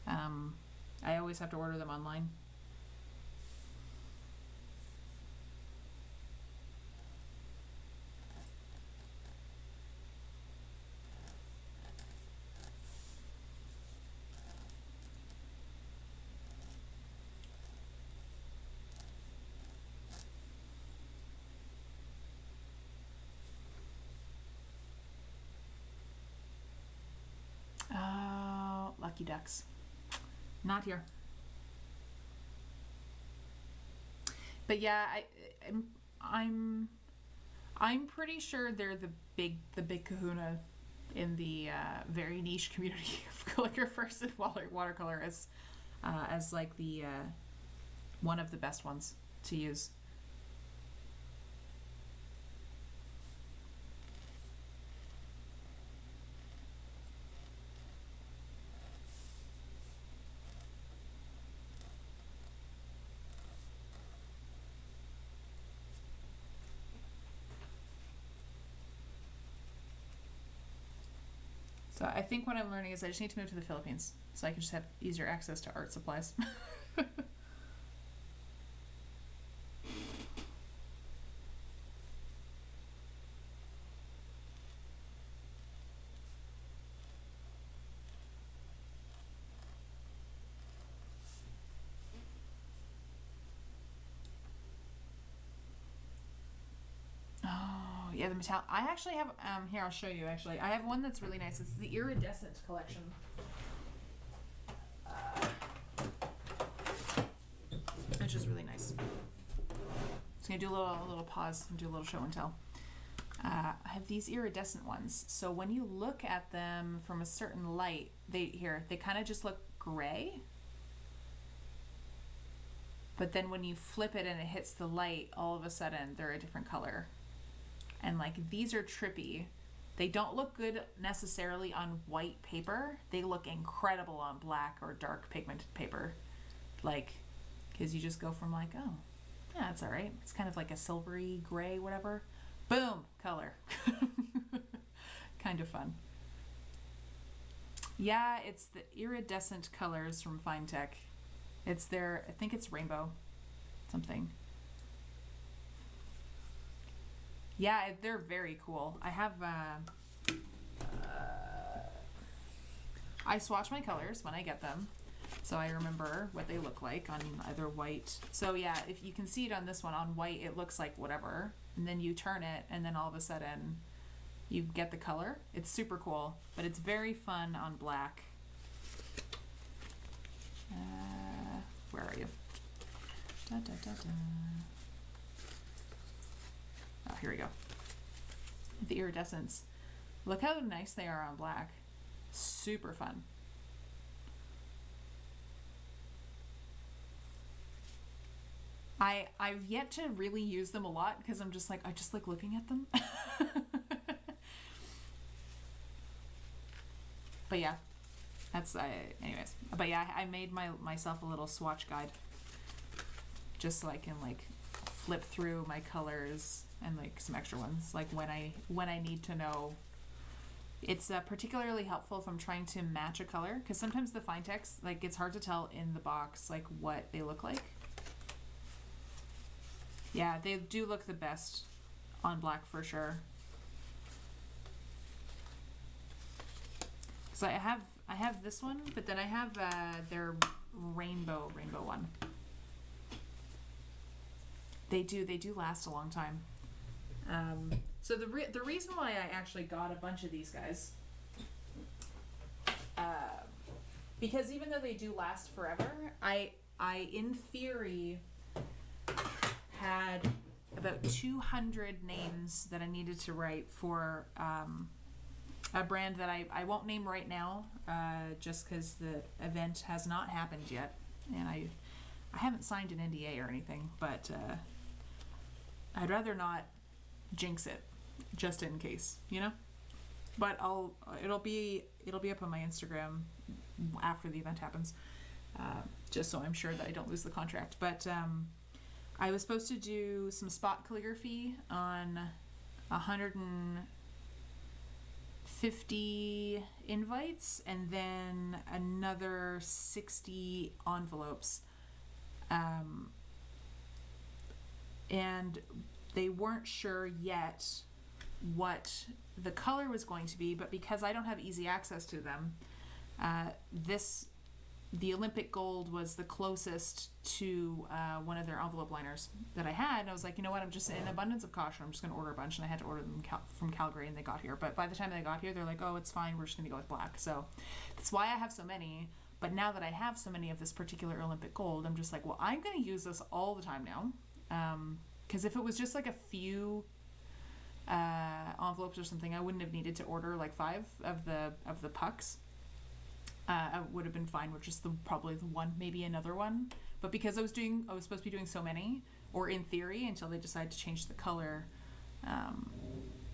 A: I always have to order them online. Oh, lucky ducks. Not here. But yeah, I'm I'm pretty sure they're the big kahuna in the very niche community of calligraphers and watercolor as like the one of the best ones to use. So I think what I'm learning is I just need to move to the Philippines so I can just have easier access to art supplies. Oh, yeah, the metal. I actually have here I'll show you actually. I have one that's really nice. It's the iridescent collection. Which is really nice. So I'm gonna do a little pause and do a little show and tell. I have these iridescent ones. So when you look at them from a certain light, they kind of just look gray. But then when you flip it and it hits the light, all of a sudden they're a different color. And like these are trippy. They don't look good necessarily on white paper. They look incredible on black or dark pigmented paper. Like, because you just go from like, oh, yeah, it's all right. It's kind of like a silvery gray, whatever. Boom, color. Kind of fun. Yeah, it's the iridescent colors from Finetech. It's their, I think it's rainbow something. Yeah, they're very cool. I have, I swatch my colors when I get them, so I remember what they look like on either white. So yeah, if you can see it on this one, on white it looks like whatever, and then you turn it, and then all of a sudden you get the color. It's super cool, but it's very fun on black. Where are you? Da, da, da, da. Oh, here we go. The iridescents. Look how nice they are on black. Super fun. I've yet to really use them a lot because I'm just like, I just like looking at them. But yeah, that's anyways. But yeah, I made myself a little swatch guide. just so I can like flip through my colors and like some extra ones, like when I need to know. It's particularly helpful if I'm trying to match a color, because sometimes the fine text, like it's hard to tell in the box like what they look like. Yeah, they do look the best on black for sure. So I have this one, but then I have their rainbow one. They do last a long time. So the reason why I actually got a bunch of these guys, because even though they do last forever, I in theory had about 200 names that I needed to write for a brand that I won't name right now, just because the event has not happened yet, and I haven't signed an NDA or anything, but I'd rather not jinx it, just in case, you know. But it'll be up on my Instagram after the event happens, just so I'm sure that I don't lose the contract. But I was supposed to do some spot calligraphy on 150 invites and then another 60 envelopes, and they weren't sure yet what the color was going to be, but because I don't have easy access to them, the Olympic Gold was the closest to one of their envelope liners that I had, and I was like, you know what, I'm just in abundance of caution, I'm just going to order a bunch, and I had to order them from Calgary, and they got here. But by the time they got here, they're like, oh, it's fine, we're just going to go with black. So that's why I have so many. But now that I have so many of this particular Olympic Gold, I'm just like, well, I'm going to use this all the time now. Because if it was just like a few envelopes or something, I wouldn't have needed to order like 5 of the pucks. I would have been fine with just probably the one, maybe another one. But because I was supposed to be doing so many, or in theory, until they decided to change the color.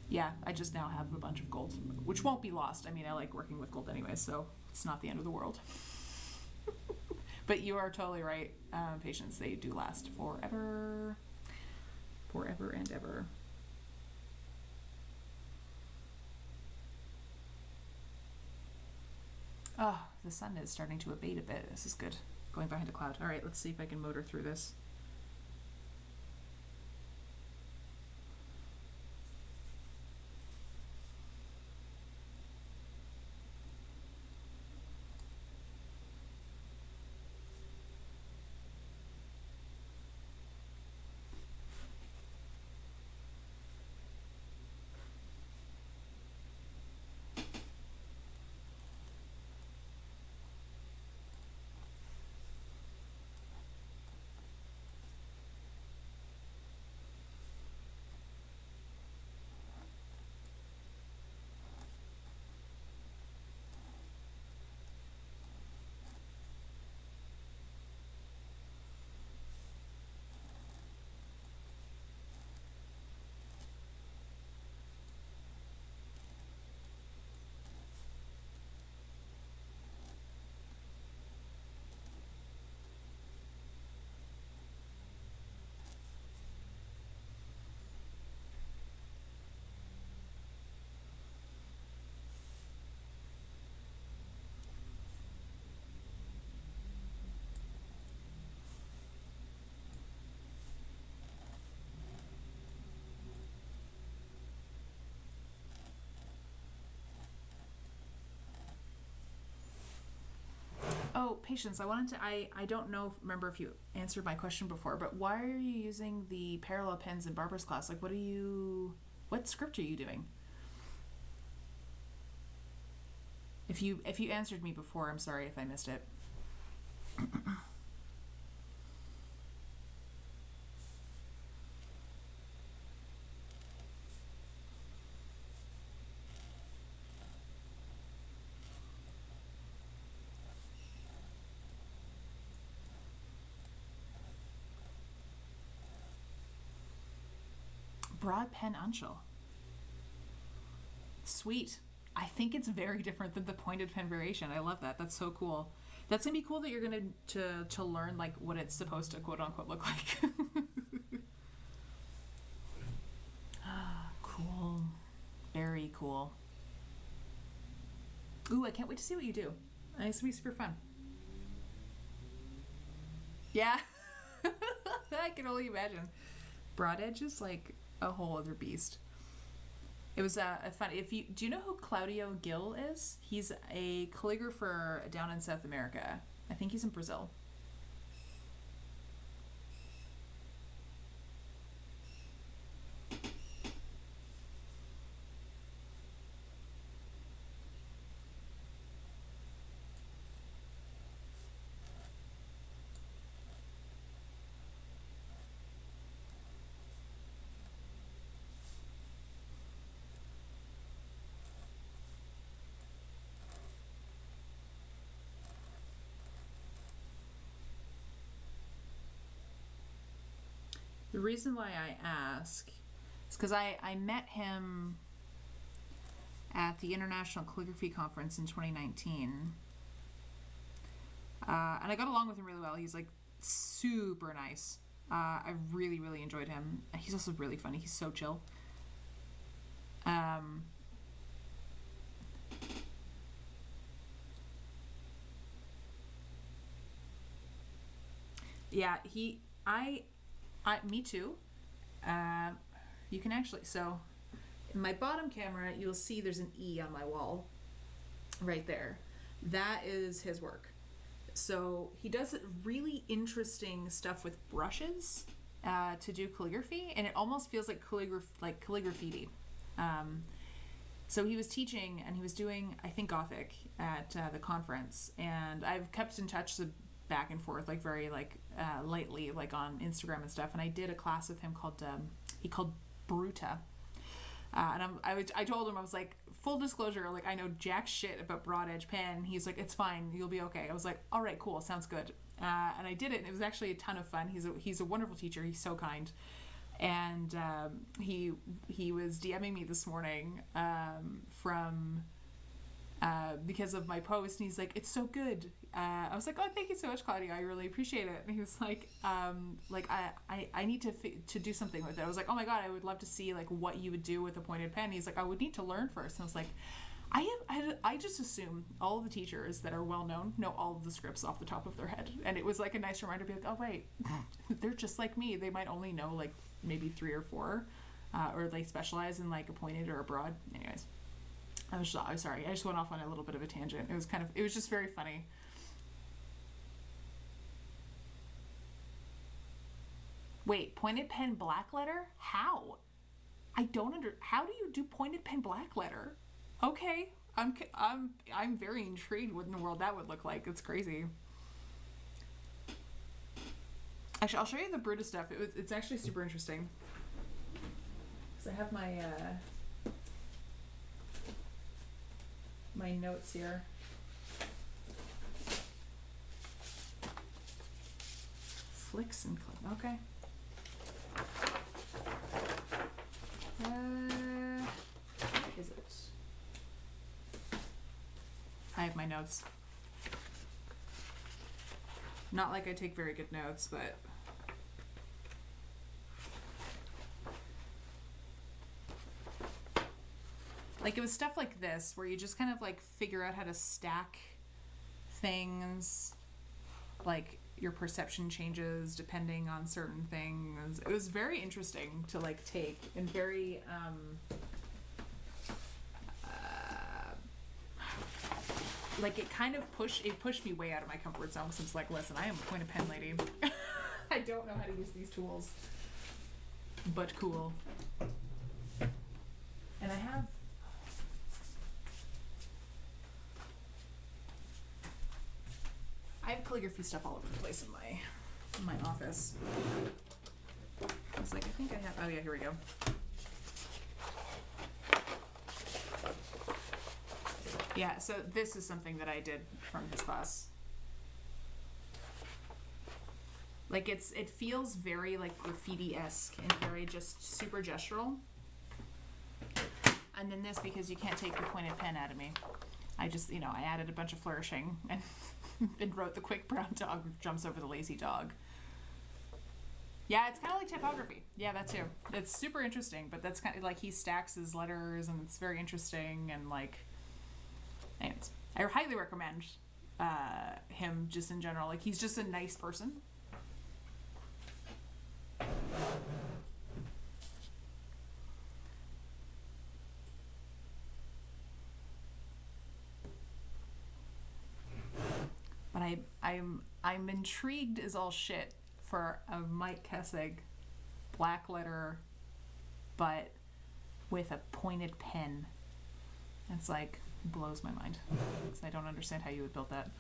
A: Yeah, I just now have a bunch of gold, which won't be lost. I mean, I like working with gold anyway, so it's not the end of the world. But you are totally right, Patience. They do last forever and ever. Oh, the sun is starting to abate a bit. This is good. Going behind a cloud. All right, let's see if I can motor through this. Oh, Patience, I don't remember if you answered my question before, but why are you using the parallel pens in Barbara's class? Like, what script are you doing? If you answered me before, I'm sorry if I missed it. Broad pen Anshul. Sweet. I think it's very different than the pointed pen variation. I love that. That's so cool. That's gonna be cool that you're gonna to learn like what it's supposed to quote unquote look like. Cool. Very cool. Ooh, I can't wait to see what you do. It's gonna be super fun. Yeah. I can only imagine. Broad Edge is like a whole other beast. It was a fun. Do you know who Claudio Gil is? He's a calligrapher down in South America. I think he's in Brazil. The reason why I ask is because I met him at the International Calligraphy Conference in 2019. And I got along with him really well. He's like super nice. I really, really enjoyed him. He's also really funny. He's so chill. Yeah, me too. You can actually, so in my bottom camera, you'll see there's an E on my wall right there. That is his work. So he does really interesting stuff with brushes to do calligraphy, and it almost feels like calligraphy. So he was teaching, and he was doing, I think, Gothic at the conference, and I've kept in touch back and forth, like very lightly, like on Instagram and stuff. And I did a class with him called Bruta. And I told him, I was like, full disclosure, like I know jack shit about broad edge pen. He's like, it's fine, you'll be okay. I was like, all right, cool, sounds good. And I did it, and it was actually a ton of fun. He's a wonderful teacher. He's so kind. And he was DMing me this morning from because of my post, and he's like, it's so good. I was like, oh, thank you so much, Claudia, I really appreciate it. And he was like I need to do something with it. I was like, oh my god, I would love to see like what you would do with a pointed pen. He's like, I would need to learn first. And I was like, I just assume all of the teachers that are well known know all of the scripts off the top of their head. And it was like a nice reminder to be like, oh wait, they're just like me. They might only know like maybe 3 or 4 or they specialize in like a pointed or a broad. Anyways, I'm sorry, I just went off on a little bit of a tangent. It was just very funny. Wait, pointed pen black letter? How? How do you do pointed pen black letter? Okay, I'm very intrigued what in the world that would look like. It's crazy. Actually, I'll show you the Bruta stuff. It's actually super interesting. Because I have my notes here. Flicks and clip. Okay. Where is it? I have my notes. Not like I take very good notes, but like it was stuff like this where you just kind of like figure out how to stack things, like your perception changes depending on certain things. It was very interesting to like take, and very like it kind of pushed me way out of my comfort zone, since like, listen, I am a pointed pen lady. I don't know how to use these tools, but cool. And I have calligraphy stuff all over the place in my office. I was like, I think I have, oh yeah, here we go. Yeah, so this is something that I did from his class. Like it feels very like graffiti-esque and very just super gestural. And then this, because you can't take the pointed pen out of me, I just, I added a bunch of flourishing and and wrote the quick brown dog jumps over the lazy dog. Yeah, it's kind of like typography. Yeah, that too. It's super interesting, but that's kind of like he stacks his letters, and it's very interesting. And like, anyways, I highly recommend him just in general. Like, he's just a nice person. But I'm intrigued as all shit for a Mike Kessig black letter, but with a pointed pen. It's like, blows my mind, because I don't understand how you would build that.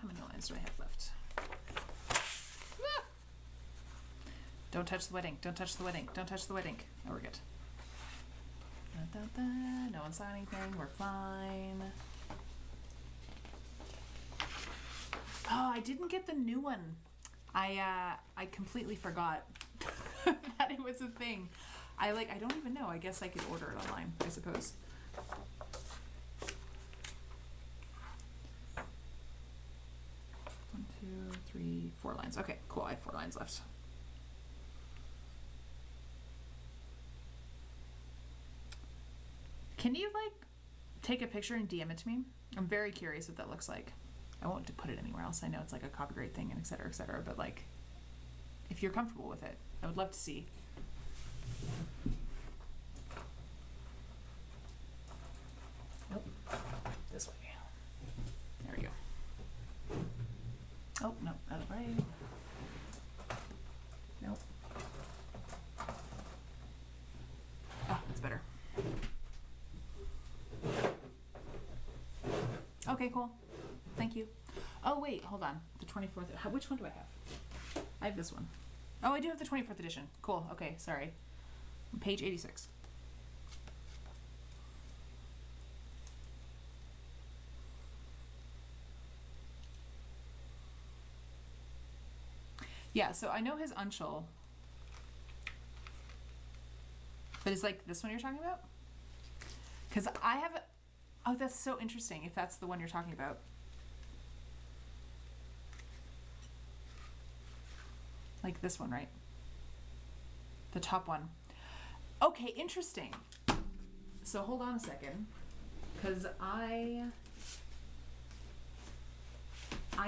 A: How many lines do I have left? Ah! Don't touch the wet ink. Don't touch the wet ink. Don't touch the wet ink. Oh, we're good. Da, da, da. No one saw anything. We're fine. Oh, I didn't get the new one. I completely forgot that it was a thing. I don't even know. I guess I could order it online, I suppose. 1, 2, 3, 4 lines. Okay, cool. I have 4 lines left. Can you like take a picture and DM it to me? I'm very curious what that looks like. I won't put it anywhere else. I know it's like a copyright thing and et cetera, but like, if you're comfortable with it, I would love to see. Nope. This way. There we go. Oh, no, other way. Nope. Oh, that's better. Okay, cool. Thank you. Oh, wait, hold on. The 24th. Which one do I have? I have this one. Oh, I do have the 24th edition. Cool. Okay, sorry. Page 86. Yeah, so I know his Unchul. But it's like this one you're talking about? Because I have... Oh, that's so interesting, if that's the one you're talking about. Like this one, right? The top one. Okay, interesting. So hold on a second. Because I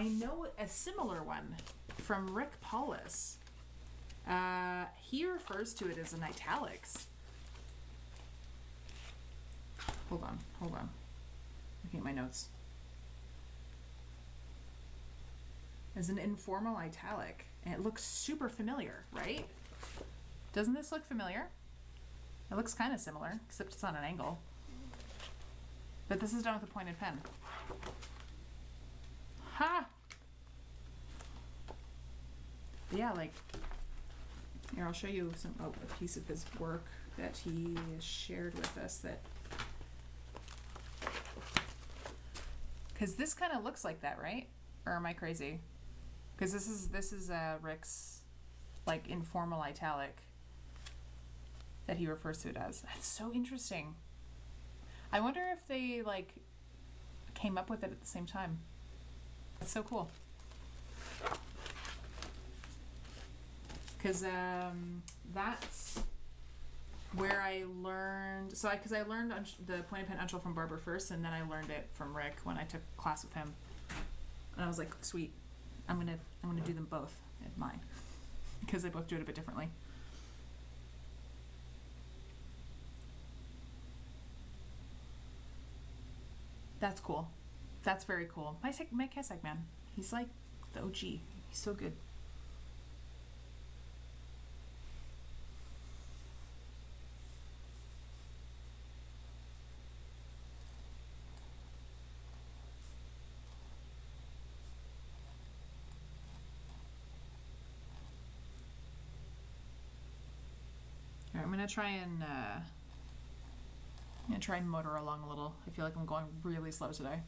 A: know a similar one from Rick Paulus. He refers to it as an italics. Hold on. Looking at my notes. As an informal italic. And it looks super familiar, right? Doesn't this look familiar? It looks kind of similar, except it's on an angle. But this is done with a pointed pen. Ha! But yeah, like, here, I'll show you a piece of his work that he shared with us that, because this kind of looks like that, right? Or am I crazy? Because this is Rick's like informal italic that he refers to it as. That's so interesting. I wonder if they like came up with it at the same time. That's so cool. Because that's where I learned. So because I learned the pointed pen Unchul from Barber first, and then I learned it from Rick when I took class with him. And I was like, sweet. I'm gonna do them both at mine because they both do it a bit differently. That's cool. That's very cool. Mike Kessig, man. He's like the OG. He's so good. try and motor along a little. I feel like I'm going really slow today.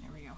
A: There we go.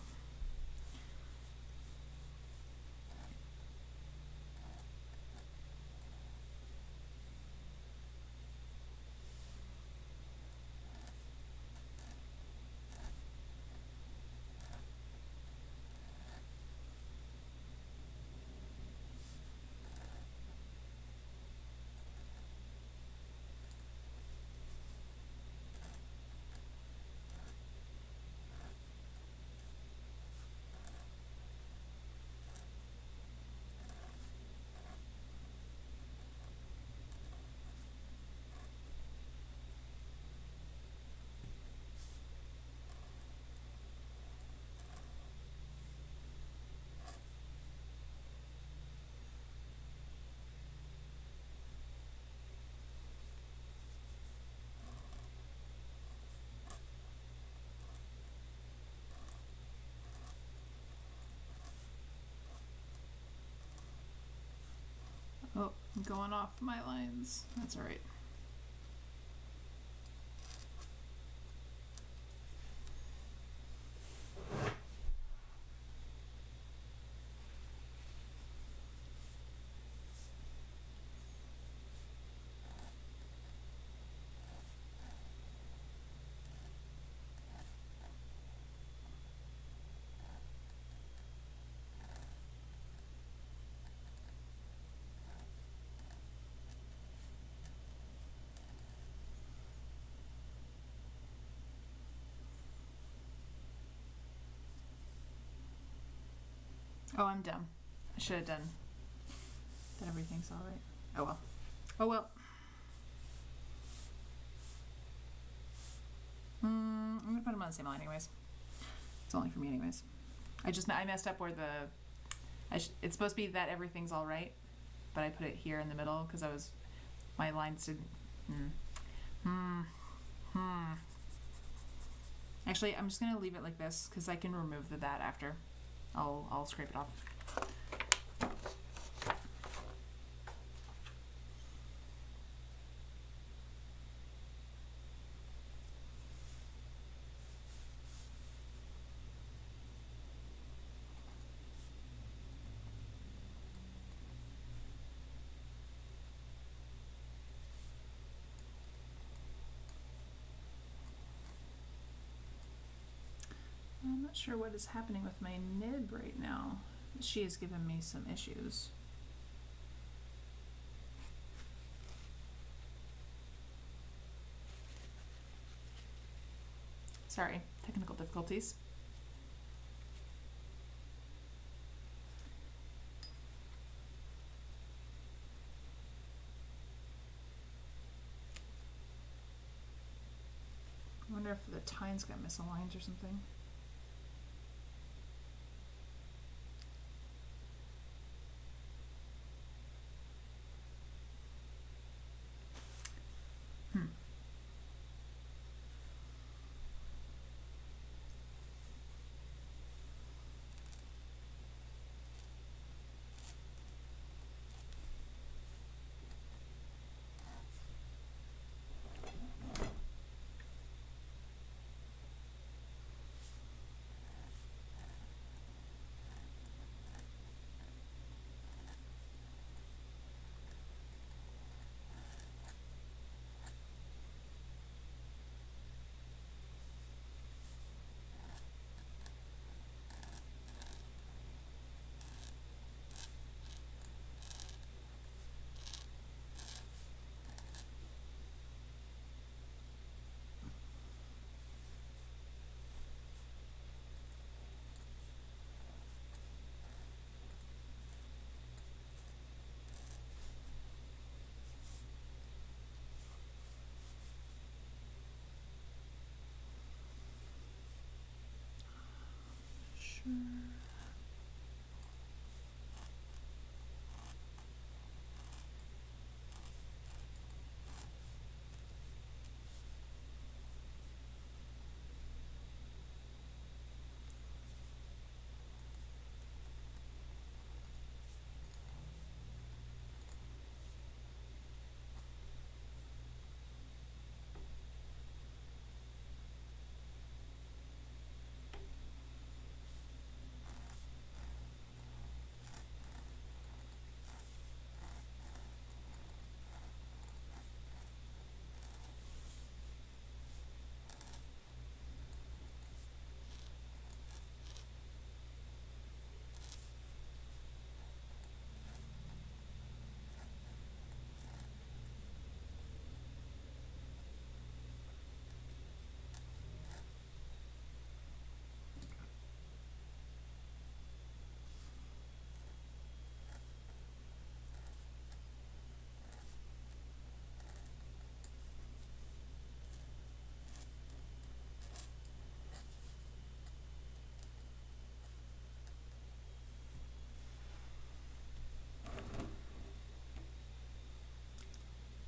A: Oh, I'm going off my lines. That's all right. Oh, I'm dumb. I should have done that. Everything's all right. Oh well. Oh well. I'm gonna put them on the same line anyways. It's only for me anyways. I messed up where it's supposed to be that everything's all right, but I put it here in the middle because my lines did. Actually, I'm just gonna leave it like this because I can remove the that after. I'll scrape it off. I'm not sure what is happening with my nib right now. She has given me some issues. Sorry, technical difficulties. I wonder if the tines got misaligned or something.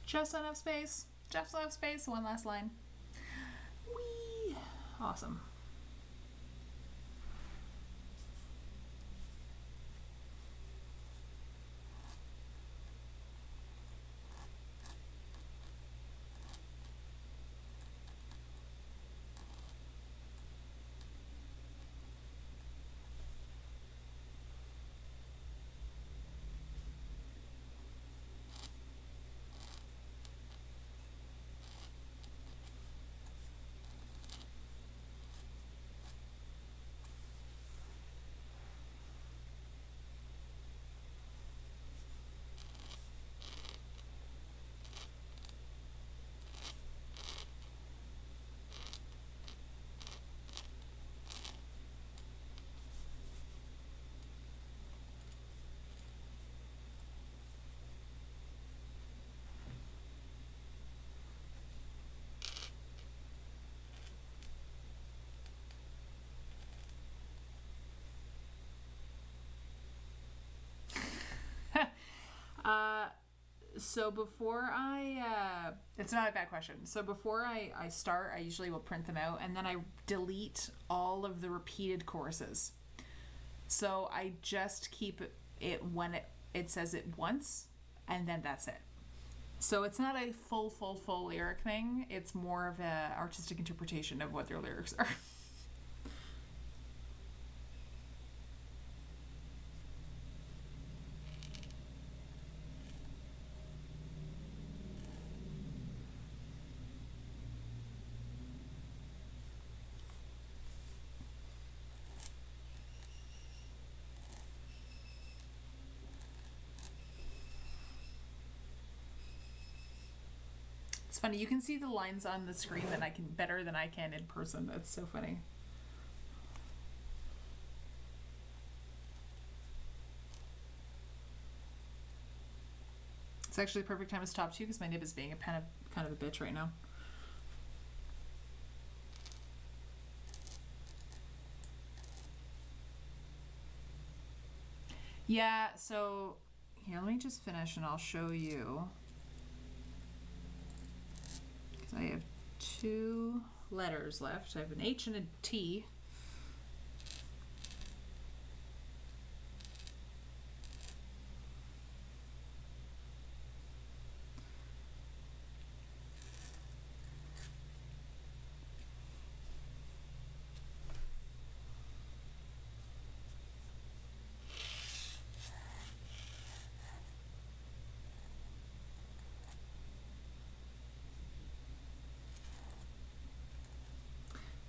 A: Just enough space. Just enough space. One last line. Whee! Awesome. So before it's not a bad question. So before I start, I usually will print them out and then I delete all of the repeated courses. So I just keep it when it says it once and then that's it. So it's not a full lyric thing. It's more of a artistic interpretation of what their lyrics are. It's funny, you can see the lines on the screen that I can better than I can in person. That's so funny. It's actually the perfect time to stop too because my nib is being kind of a bitch right now. Yeah, so here, let me just finish and I'll show you. I have two letters left. I have an H and a T.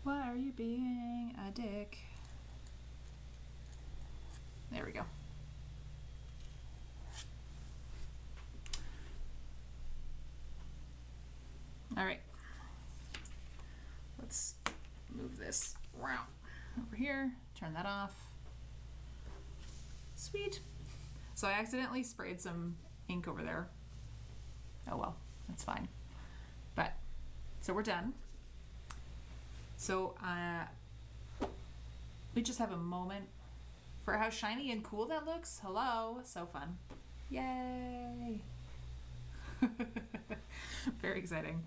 A: Why are you being a dick? There we go. All right. Let's move this around over here. Turn that off. Sweet. So I accidentally sprayed some ink over there. Oh well, that's fine. But, so we're done. So we just have a moment for how shiny and cool that looks. Hello, so fun. Yay. Very exciting.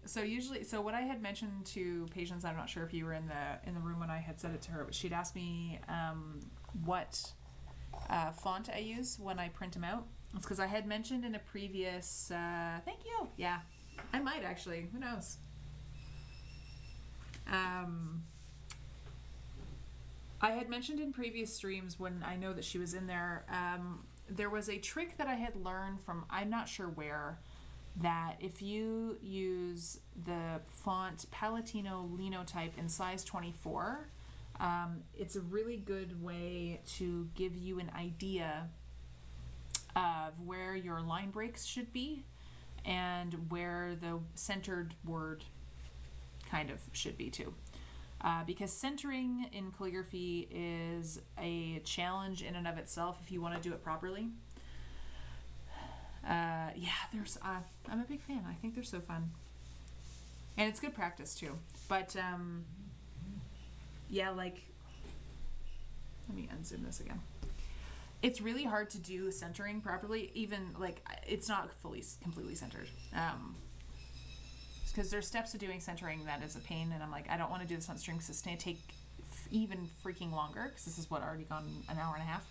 A: So what I had mentioned to patients, I'm not sure if you were in the room when I had said it to her, but she'd asked me what font I use when I print them out. It's because I had mentioned in a previous thank you. Yeah, I might actually. Who knows? I had mentioned in previous streams when I know that she was in there. There was a trick that I had learned from, I'm not sure where, that if you use the font Palatino Linotype in size 24, it's a really good way to give you an idea of where your line breaks should be and where the centered word kind of should be too. Because centering in calligraphy is a challenge in and of itself if you want to do it properly. I'm a big fan. I think they're so fun. And it's good practice too. But, let me unzoom this again. It's really hard to do centering properly, even, it's not completely centered. Because there's steps to doing centering that is a pain, and I'm like, I don't want to do this on stream because it's going to take even freaking longer, because this is already gone an hour and a half.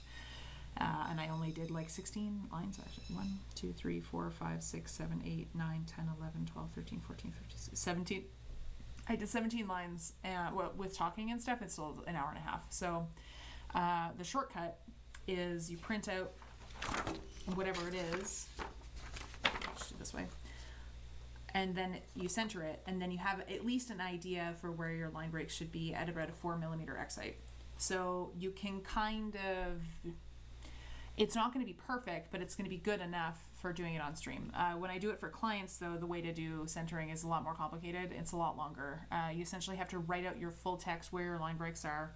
A: And I only did 16 lines, actually. 1, 2, 3, 4, 5, 6, 7, 8, 9, 10, 11, 12, 13, 14, 15, 17. I did 17 lines with talking and stuff. It's still an hour and a half. So the shortcut is you print out whatever it is. Let's do it this way. And then you center it, and then you have at least an idea for where your line breaks should be at about a 4mm X-height. So you can kind of, it's not going to be perfect, but it's going to be good enough for doing it on stream. When I do it for clients, though, the way to do centering is a lot more complicated. It's a lot longer. You essentially have to write out your full text where your line breaks are,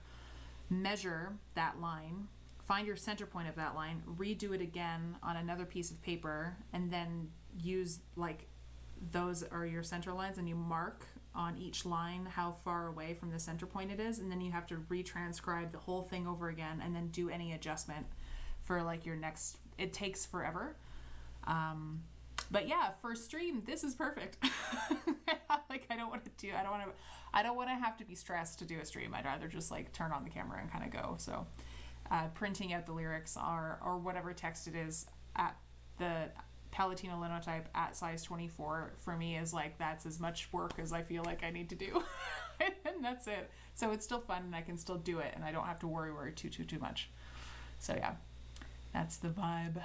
A: measure that line, find your center point of that line, redo it again on another piece of paper, and then use those are your center lines, and you mark on each line how far away from the center point it is, and then you have to retranscribe the whole thing over again and then do any adjustment for your next. It takes forever, but yeah, for stream this is perfect. I don't want to have to be stressed to do a stream. I'd rather just turn on the camera and kind of go. So printing out the lyrics or whatever text it is at the Palatino Linotype at size 24 for me is that's as much work as I feel like I need to do. And that's it. So it's still fun, and I can still do it, and I don't have to worry too much. So yeah, that's the vibe.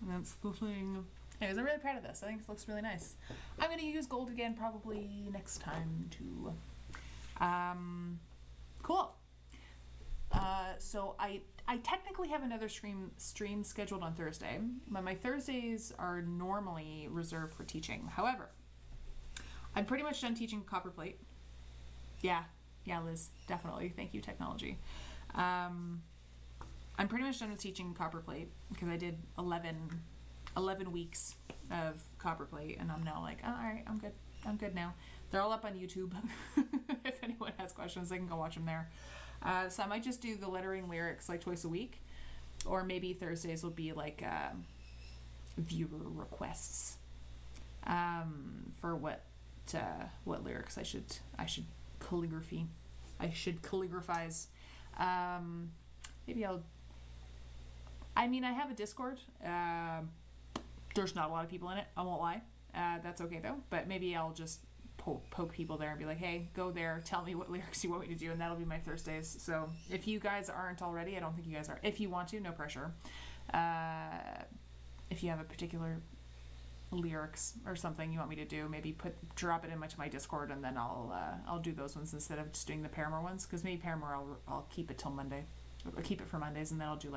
A: That's the thing. Anyways, I'm really proud of this. I think this looks really nice. I'm going to use gold again probably next time too. Cool. So I technically have another stream scheduled on Thursday, but my Thursdays are normally reserved for teaching. However, I'm pretty much done teaching copperplate. Yeah, Liz, definitely. Thank you, technology. I'm pretty much done with teaching copperplate because I did 11 weeks of copperplate, and I'm now all right, I'm good now. They're all up on YouTube. If anyone has questions, they can go watch them there. So I might just do the lettering lyrics twice a week, or maybe Thursdays will be viewer requests for what lyrics I should calligraphy. I should calligraphize. Maybe I have a Discord. There's not a lot of people in it, I won't lie. That's okay though, but maybe I'll just poke people there and be like, hey, go there, tell me what lyrics you want me to do, and that'll be my Thursdays. So if you guys aren't already, I don't think you guys are. If you want to, no pressure. If you have a particular lyrics or something you want me to do, maybe drop it into my Discord, and then I'll do those ones instead of just doing the Paramore ones, because maybe Paramore I'll keep it till Monday, or keep it for Mondays, and then I'll do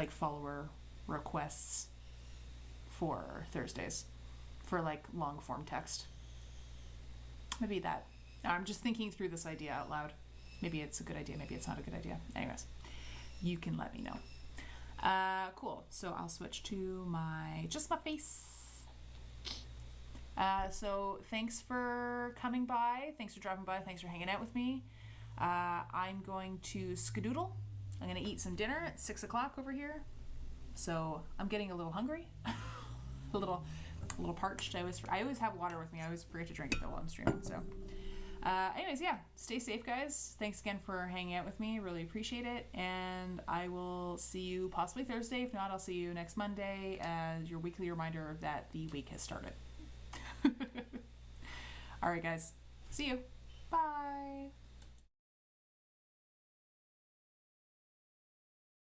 A: follower requests for Thursdays for long form text. Maybe that. I'm just thinking through this idea out loud. Maybe it's a good idea, maybe it's not a good idea. Anyways, you can let me know. Cool. So I'll switch to just my face. So thanks for coming by. Thanks for dropping by. Thanks for hanging out with me. I'm going to skedoodle. I'm going to eat some dinner at 6 o'clock over here. So I'm getting a little hungry, a little parched. I always have water with me. I always forget to drink it though while I'm streaming. So, anyways, yeah, stay safe, guys. Thanks again for hanging out with me. Really appreciate it. And I will see you possibly Thursday. If not, I'll see you next Monday as your weekly reminder that the week has started. All right, guys. See you. Bye.